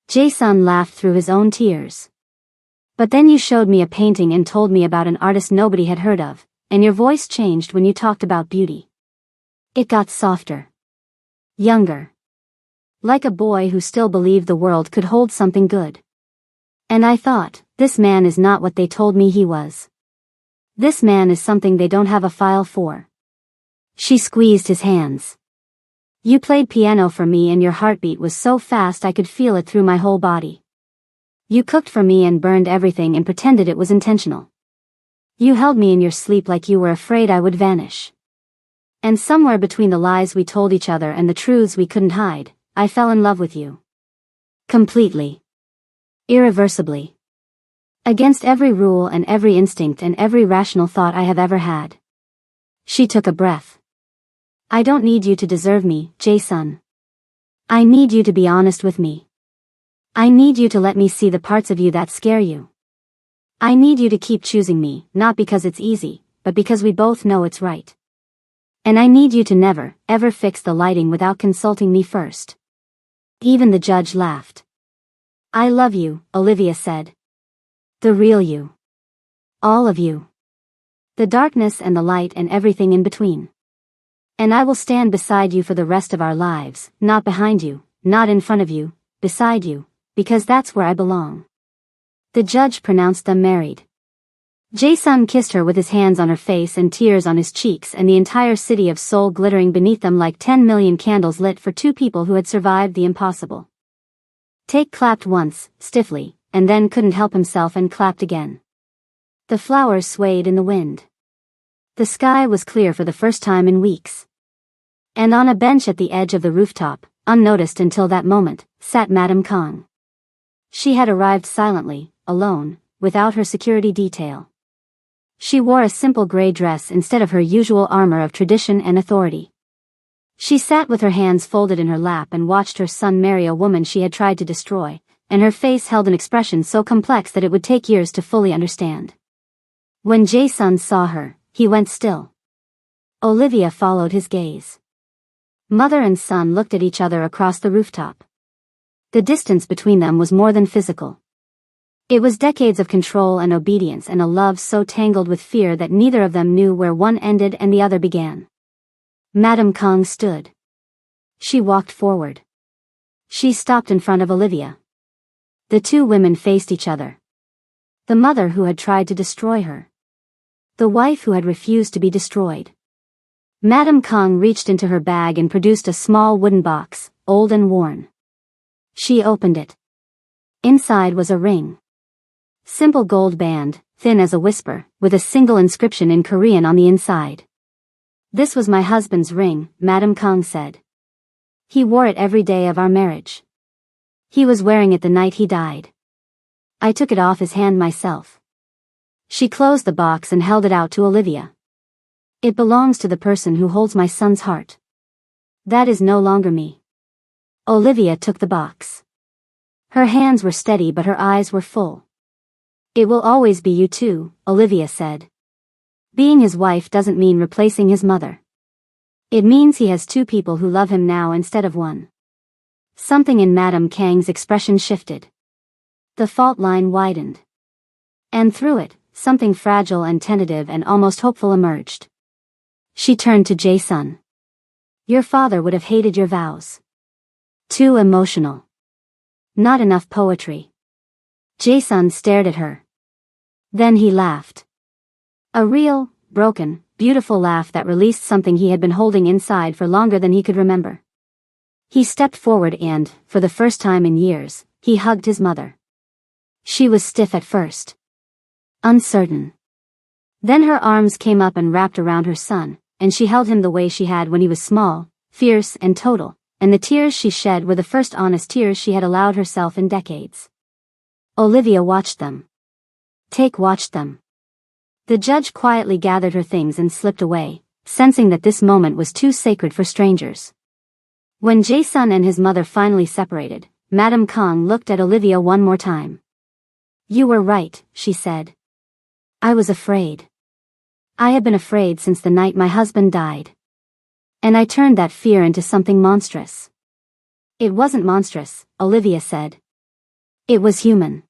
S1: Jae-sun laughed through his own tears. "But then you showed me a painting and told me about an artist nobody had heard of, and your voice changed when you talked about beauty. It got softer. Younger. Like a boy who still believed the world could hold something good. And I thought, this man is not what they told me he was. This man is something they don't have a file for." She squeezed his hands. "You played piano for me and your heartbeat was so fast I could feel it through my whole body. You cooked for me and burned everything and pretended it was intentional. You held me in your sleep like you were afraid I would vanish. And somewhere between the lies we told each other and the truths we couldn't hide, I fell in love with you. Completely. Irreversibly. Against every rule and every instinct and every rational thought I have ever had." She took a breath. "I don't need you to deserve me, Jae-sun. I need you to be honest with me. I need you to let me see the parts of you that scare you. I need you to keep choosing me, not because it's easy, but because we both know it's right. And I need you to never, ever fix the lighting without consulting me first." Even the judge laughed. "I love you," Olivia said. "The real you. All of you. The darkness and the light and everything in between. And I will stand beside you for the rest of our lives, not behind you, not in front of you, beside you, because that's where I belong." The judge pronounced them married. Jae-sun kissed her with his hands on her face and tears on his cheeks and the entire city of Seoul glittering beneath them like 10 million candles lit for two people who had survived the impossible. Taek clapped once, stiffly, and then couldn't help himself and clapped again. The flowers swayed in the wind. The sky was clear for the first time in weeks. And on a bench at the edge of the rooftop, unnoticed until that moment, sat Madame Kang. She had arrived silently, alone, without her security detail. She wore a simple gray dress instead of her usual armor of tradition and authority. She sat with her hands folded in her lap and watched her son marry a woman she had tried to destroy, and her face held an expression so complex that it would take years to fully understand. When Jae-sun saw her, he went still. Olivia followed his gaze. Mother and son looked at each other across the rooftop. The distance between them was more than physical. It was decades of control and obedience and a love so tangled with fear that neither of them knew where one ended and the other began. Madame Kong stood. She walked forward. She stopped in front of Olivia. The two women faced each other. The mother who had tried to destroy her. The wife who had refused to be destroyed. Madame Kong reached into her bag and produced a small wooden box, old and worn. She opened it. Inside was a ring. Simple gold band, thin as a whisper, with a single inscription in Korean on the inside. "This was my husband's ring," Madame Kong said. "He wore it every day of our marriage. He was wearing it the night he died. I took it off his hand myself." She closed the box and held it out to Olivia. "It belongs to the person who holds my son's heart. That is no longer me." Olivia took the box. Her hands were steady but her eyes were full. "It will always be you two," Olivia said. "Being his wife doesn't mean replacing his mother. It means he has two people who love him now instead of one." Something in Madame Kang's expression shifted. The fault line widened. And through it, something fragile and tentative and almost hopeful emerged. She turned to Jae-sun. "Your father would have hated your vows. Too emotional. Not enough poetry." Jae-sun stared at her. Then he laughed. A real, broken, beautiful laugh that released something he had been holding inside for longer than he could remember. He stepped forward and, for the first time in years, he hugged his mother. She was stiff at first. Uncertain. Then her arms came up and wrapped around her son, and she held him the way she had when he was small, fierce and total, and the tears she shed were the first honest tears she had allowed herself in decades. Olivia watched them. Take watched them. The judge quietly gathered her things and slipped away, sensing that this moment was too sacred for strangers. When Jae-sun and his mother finally separated, Madame Kong looked at Olivia one more time. "You were right," she said. "I was afraid. I had been afraid since the night my husband died. And I turned that fear into something monstrous." "It wasn't monstrous," Olivia said. "It was human.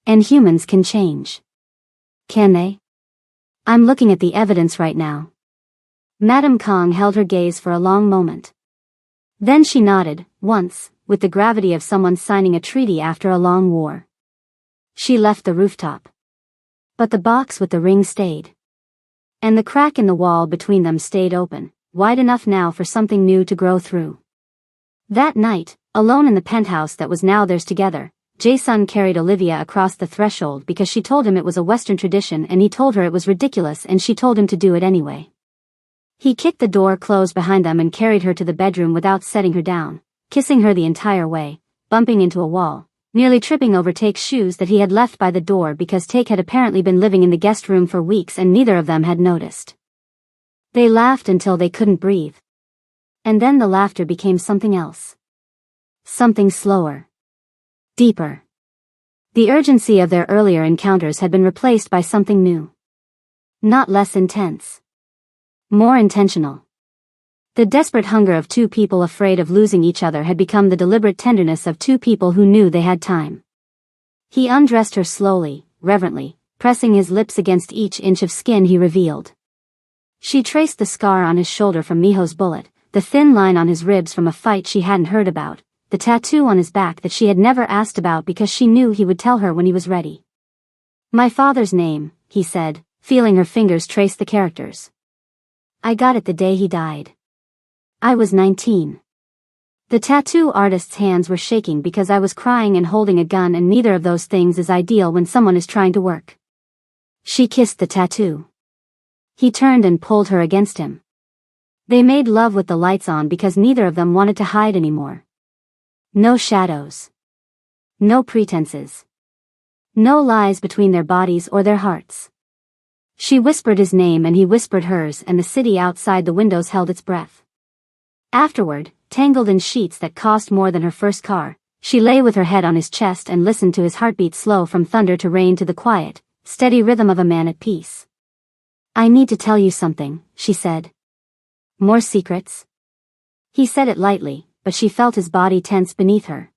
S1: And humans can change. Can they? I'm looking at the evidence right now." Madame Kong held her gaze for a long moment. Then she nodded, once, with the gravity of someone signing a treaty after a long war. She left the rooftop. But the box with the ring stayed. And the crack in the wall between them stayed open, wide enough now for something new to grow through. That night, alone in the penthouse that was now theirs together, Jae-sun carried Olivia across the threshold because she told him it was a Western tradition and he told her it was ridiculous and she told him to do it anyway. He kicked the door closed behind them and carried her to the bedroom without setting her down, kissing her the entire way, bumping into a wall, nearly tripping over Take's shoes that he had left by the door because Take had apparently been living in the guest room for weeks and neither of them had noticed. They laughed until they couldn't breathe. And then the laughter became something else. Something slower. Deeper. The urgency of their earlier encounters had been replaced by something new. Not less intense. More intentional. The desperate hunger of two people afraid of losing each other had become the deliberate tenderness of two people who knew they had time. He undressed her slowly, reverently, pressing his lips against each inch of skin he revealed. She traced the scar on his shoulder from Miho's bullet, the thin line on his ribs from a fight she hadn't heard about, the tattoo on his back that she had never asked about because she knew he would tell her when he was ready. "My father's name," he said, feeling her fingers trace the characters. "I got it the day he died. I was 19. The tattoo artist's hands were shaking because I was crying and holding a gun and neither of those things is ideal when someone is trying to work." She kissed the tattoo. He turned and pulled her against him. They made love with the lights on because neither of them wanted to hide anymore. No shadows. No pretenses. No lies between their bodies or their hearts. She whispered his name and he whispered hers and the city outside the windows held its breath. Afterward, tangled in sheets that cost more than her first car, she lay with her head on his chest and listened to his heartbeat slow from thunder to rain to the quiet, steady rhythm of a man at peace. "I need to tell you something," she said. "More secrets?" He said it lightly, but she felt his body tense beneath her.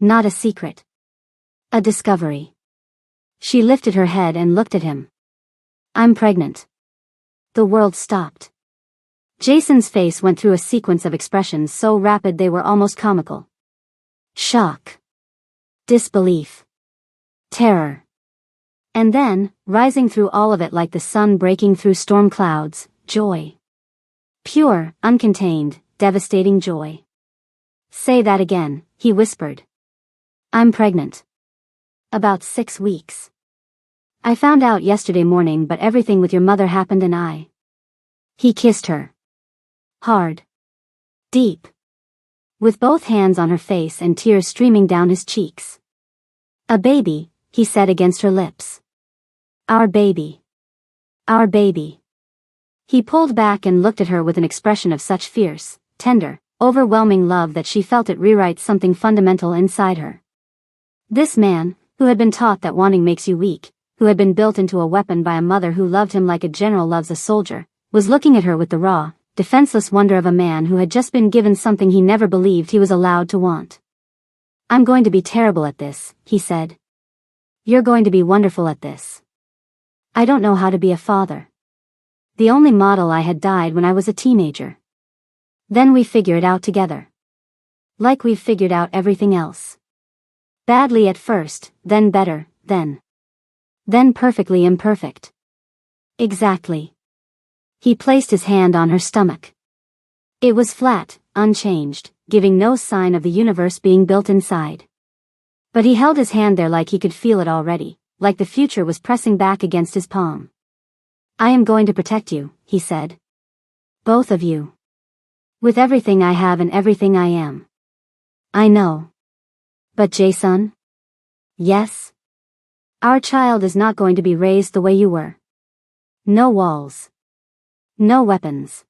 S1: Not a secret. A discovery. She lifted her head and looked at him. I'm pregnant. The world stopped. Jason's face went through a sequence of expressions so rapid they were almost comical. Shock. Disbelief. Terror. And then, rising through all of it like the sun breaking through storm clouds, joy. Pure, uncontained, devastating joy. Say that again, he whispered. I'm pregnant. About 6 weeks. I found out yesterday morning, but everything with your mother happened and I. He kissed her. Hard. Deep. With both hands on her face and tears streaming down his cheeks. A baby, he said against her lips. Our baby. Our baby. He pulled back and looked at her with an expression of such fierce, tender, overwhelming love that she felt it rewrite something fundamental inside her. This man, who had been taught that wanting makes you weak, who had been built into a weapon by a mother who loved him like a general loves a soldier, was looking at her with the raw, defenseless wonder of a man who had just been given something he never believed he was allowed to want. I'm going to be terrible at this, he said. You're going to be wonderful at this. I don't know how to be a father. The only model I had died when I was a teenager. Then we figure it out together. Like we've figured out everything else. Badly at first, then better, then perfectly imperfect. Exactly. He placed his hand on her stomach. It was flat, unchanged, giving no sign of the universe being built inside. But he held his hand there like he could feel it already, like the future was pressing back against his palm. I am going to protect you, he said. Both of you. With everything I have and everything I am. I know. But Jason? Yes? Our child is not going to be raised the way you were. No walls. No weapons.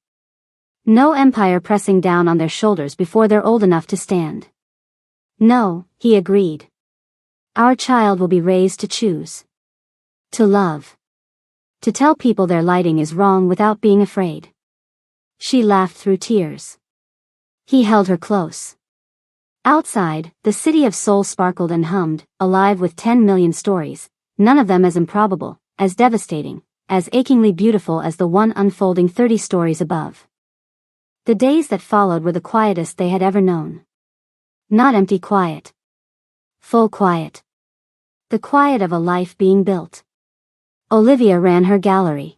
S1: No empire pressing down on their shoulders before they're old enough to stand. No, he agreed. Our child will be raised to choose. To love. To tell people their lighting is wrong without being afraid. She laughed through tears. He held her close. Outside, the city of Seoul sparkled and hummed, alive with 10 million stories, none of them as improbable, as devastating, as achingly beautiful as the one unfolding 30 stories above. The days that followed were the quietest they had ever known. Not empty quiet. Full quiet. The quiet of a life being built. Olivia ran her gallery.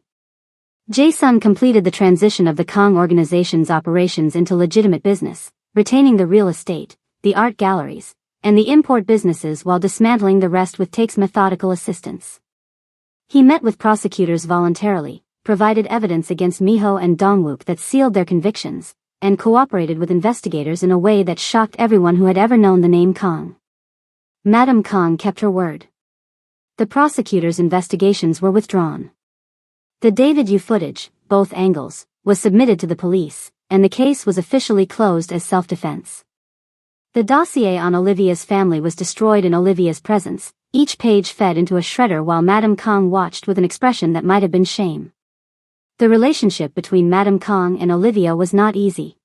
S1: Jae-sun completed the transition of the Kong organization's operations into legitimate business, retaining the real estate, the art galleries, and the import businesses while dismantling the rest with Taek's methodical assistance. He met with prosecutors voluntarily, provided evidence against Miho and Dongwook that sealed their convictions, and cooperated with investigators in a way that shocked everyone who had ever known the name Kong. Madame Kong kept her word. The prosecutors' investigations were withdrawn. The David Yu footage, both angles, was submitted to the police, and the case was officially closed as self-defense. The dossier on Olivia's family was destroyed in Olivia's presence, each page fed into a shredder while Madame Kong watched with an expression that might have been shame. The relationship between Madame Kong and Olivia was not easy.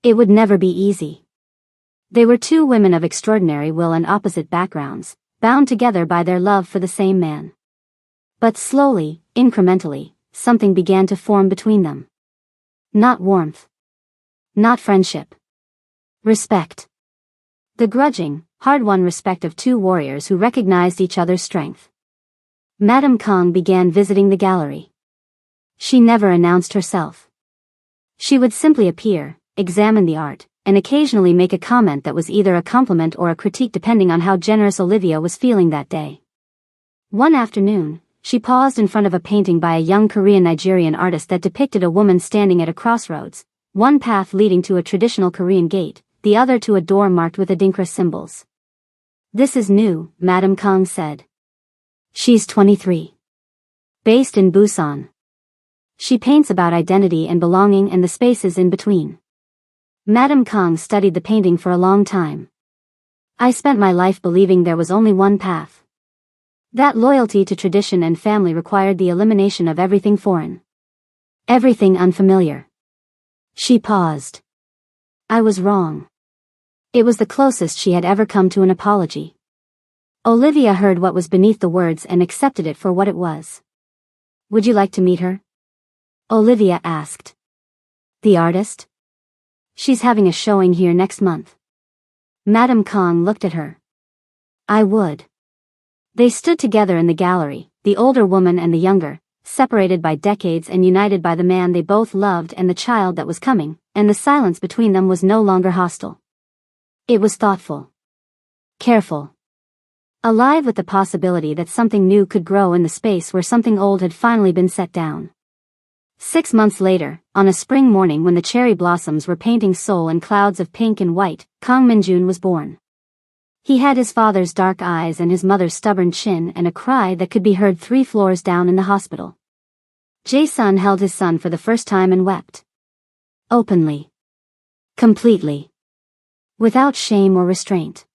S1: It would never be easy. They were two women of extraordinary will and opposite backgrounds, bound together by their love for the same man. But slowly, incrementally, something began to form between them. Not warmth. Not friendship. Respect. The grudging, hard-won respect of two warriors who recognized each other's strength. Madame Kong began visiting the gallery. She never announced herself. She would simply appear, examine the art, and occasionally make a comment that was either a compliment or a critique depending on how generous Olivia was feeling that day. One afternoon, she paused in front of a painting by a young Korean-Nigerian artist that depicted a woman standing at a crossroads, one path leading to a traditional Korean gate, the other to a door marked with Adinkra symbols. This is new, Madame Kong said. She's 23. Based in Busan. She paints about identity and belonging and the spaces in between. Madame Kong studied the painting for a long time. I spent my life believing there was only one path. That loyalty to tradition and family required the elimination of everything foreign. Everything unfamiliar. She paused. I was wrong. It was the closest she had ever come to an apology. Olivia heard what was beneath the words and accepted it for what it was. Would you like to meet her? Olivia asked. The artist? She's having a showing here next month. Madame Kong looked at her. I would. They stood together in the gallery, the older woman and the younger, separated by decades and united by the man they both loved and the child that was coming, and the silence between them was no longer hostile. It was thoughtful. Careful. Alive with the possibility that something new could grow in the space where something old had finally been set down. 6 months later, on a spring morning when the cherry blossoms were painting Seoul in clouds of pink and white, Kang Minjun was born. He had his father's dark eyes and his mother's stubborn chin and a cry that could be heard 3 floors down in the hospital. Jae-sun held his son for the first time and wept. Openly. Completely. Without shame or restraint.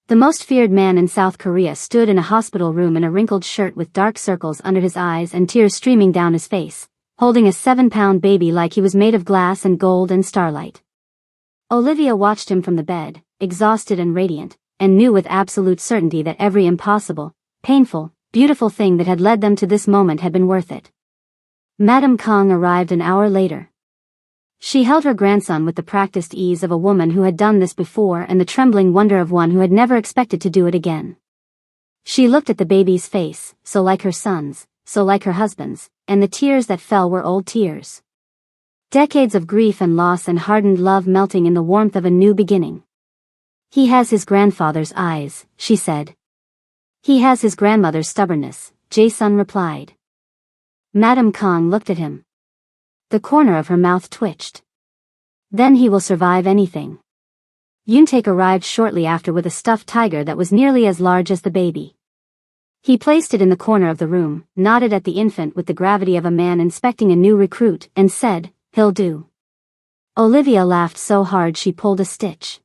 S1: The most feared man in South Korea stood in a hospital room in a wrinkled shirt with dark circles under his eyes and tears streaming down his face, holding a 7-pound baby like he was made of glass and gold and starlight. Olivia watched him from the bed, exhausted and radiant, and knew with absolute certainty that every impossible, painful, beautiful thing that had led them to this moment had been worth it. Madame Kong arrived an hour later. She held her grandson with the practiced ease of a woman who had done this before and the trembling wonder of one who had never expected to do it again. She looked at the baby's face, so like her son's, so like her husband's, and the tears that fell were old tears. Decades of grief and loss and hardened love melting in the warmth of a new beginning. He has his grandfather's eyes, she said. He has his grandmother's stubbornness, Jae-sun replied. Madame Kong looked at him. The corner of her mouth twitched. Then he will survive anything. Yoon-taek arrived shortly after with a stuffed tiger that was nearly as large as the baby. He placed it in the corner of the room, nodded at the infant with the gravity of a man inspecting a new recruit, and said, "He'll do." Olivia laughed so hard she pulled a stitch.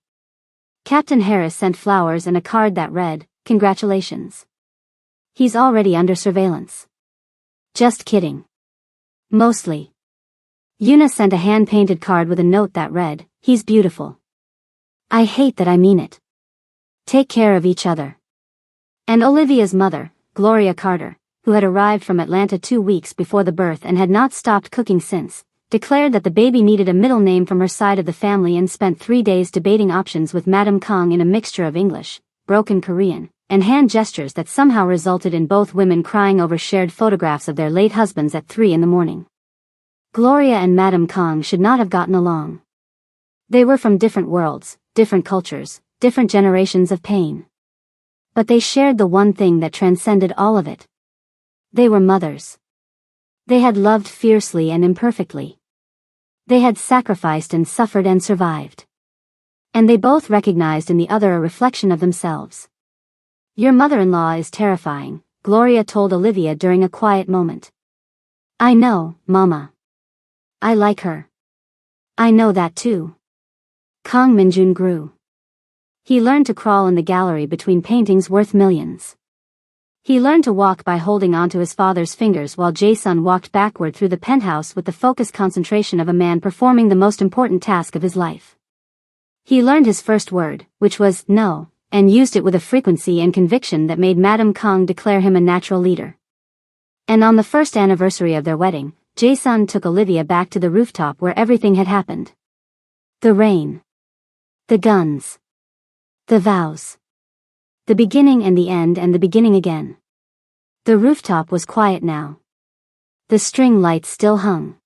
S1: Captain Harris sent flowers and a card that read, "Congratulations. He's already under surveillance." Just kidding. Mostly. Yuna sent a hand-painted card with a note that read, "He's beautiful. I hate that I mean it. Take care of each other." And Olivia's mother, Gloria Carter, who had arrived from Atlanta 2 weeks before the birth and had not stopped cooking since, declared that the baby needed a middle name from her side of the family and spent 3 days debating options with Madame Kong in a mixture of English, broken Korean, and hand gestures that somehow resulted in both women crying over shared photographs of their late husbands at 3 in the morning. Gloria and Madame Kong should not have gotten along. They were from different worlds, different cultures, different generations of pain. But they shared the one thing that transcended all of it. They were mothers. They had loved fiercely and imperfectly. They had sacrificed and suffered and survived. And they both recognized in the other a reflection of themselves. Your mother-in-law is terrifying, Gloria told Olivia during a quiet moment. I know, Mama. I like her. I know that too. Kang Minjun grew. He learned to crawl in the gallery between paintings worth millions. He learned to walk by holding onto his father's fingers while Jae-sun walked backward through the penthouse with the focused concentration of a man performing the most important task of his life. He learned his first word, which was no, and used it with a frequency and conviction that made Madame Kong declare him a natural leader. And on the first anniversary of their wedding, Jae-sun took Olivia back to the rooftop where everything had happened. The rain. The guns. The vows. The beginning and the end and the beginning again. The rooftop was quiet now. The string lights still hung.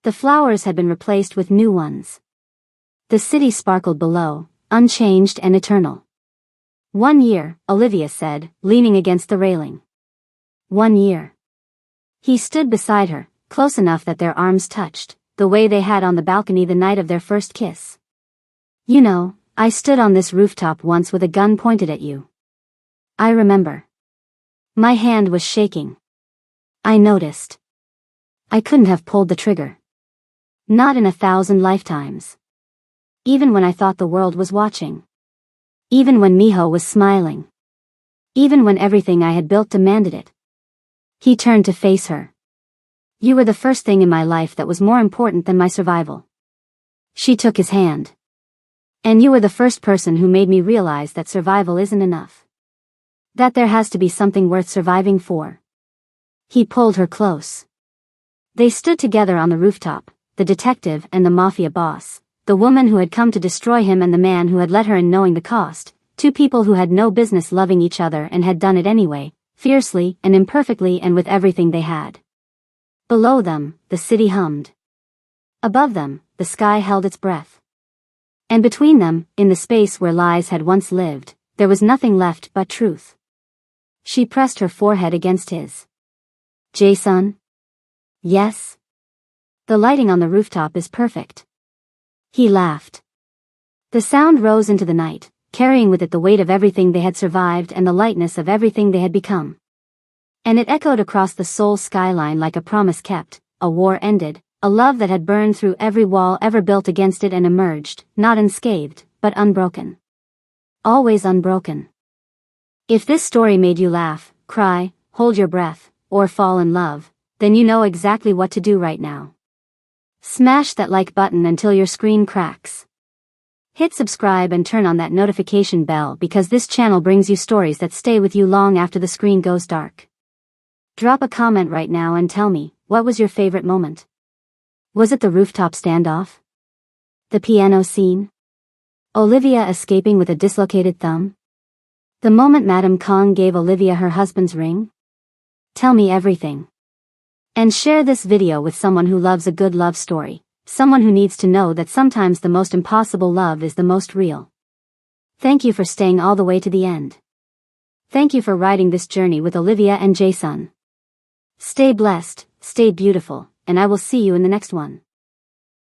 S1: The flowers had been replaced with new ones. The city sparkled below, unchanged and eternal. 1 year, Olivia said, leaning against the railing. 1 year. He stood beside her, close enough that their arms touched, the way they had on the balcony the night of their first kiss. You know, I stood on this rooftop once with a gun pointed at you. I remember. My hand was shaking. I noticed. I couldn't have pulled the trigger. Not in 1,000 lifetimes. Even when I thought the world was watching. Even when Miho was smiling. Even when everything I had built demanded it. He turned to face her. You were the first thing in my life that was more important than my survival. She took his hand. And you were the first person who made me realize that survival isn't enough. That there has to be something worth surviving for. He pulled her close. They stood together on the rooftop, the detective and the mafia boss, the woman who had come to destroy him and the man who had let her in knowing the cost, two people who had no business loving each other and had done it anyway, fiercely and imperfectly and with everything they had. Below them, the city hummed. Above them, the sky held its breath. And between them, in the space where lies had once lived, there was nothing left but truth. She pressed her forehead against his. Jason? Yes? The lighting on the rooftop is perfect. He laughed. The sound rose into the night, carrying with it the weight of everything they had survived and the lightness of everything they had become. And it echoed across the soul skyline like a promise kept, a war ended, a love that had burned through every wall ever built against it and emerged, not unscathed, but unbroken. Always unbroken. If this story made you laugh, cry, hold your breath, or fall in love, then you know exactly what to do right now. Smash that like button until your screen cracks. Hit subscribe and turn on that notification bell because this channel brings you stories that stay with you long after the screen goes dark. Drop a comment right now and tell me, what was your favorite moment? Was it the rooftop standoff? The piano scene? Olivia escaping with a dislocated thumb? The moment Madame Kong gave Olivia her husband's ring? Tell me everything. And share this video with someone who loves a good love story, someone who needs to know that sometimes the most impossible love is the most real. Thank you for staying all the way to the end. Thank you for riding this journey with Olivia and Jason. Stay blessed, stay beautiful, and I will see you in the next one.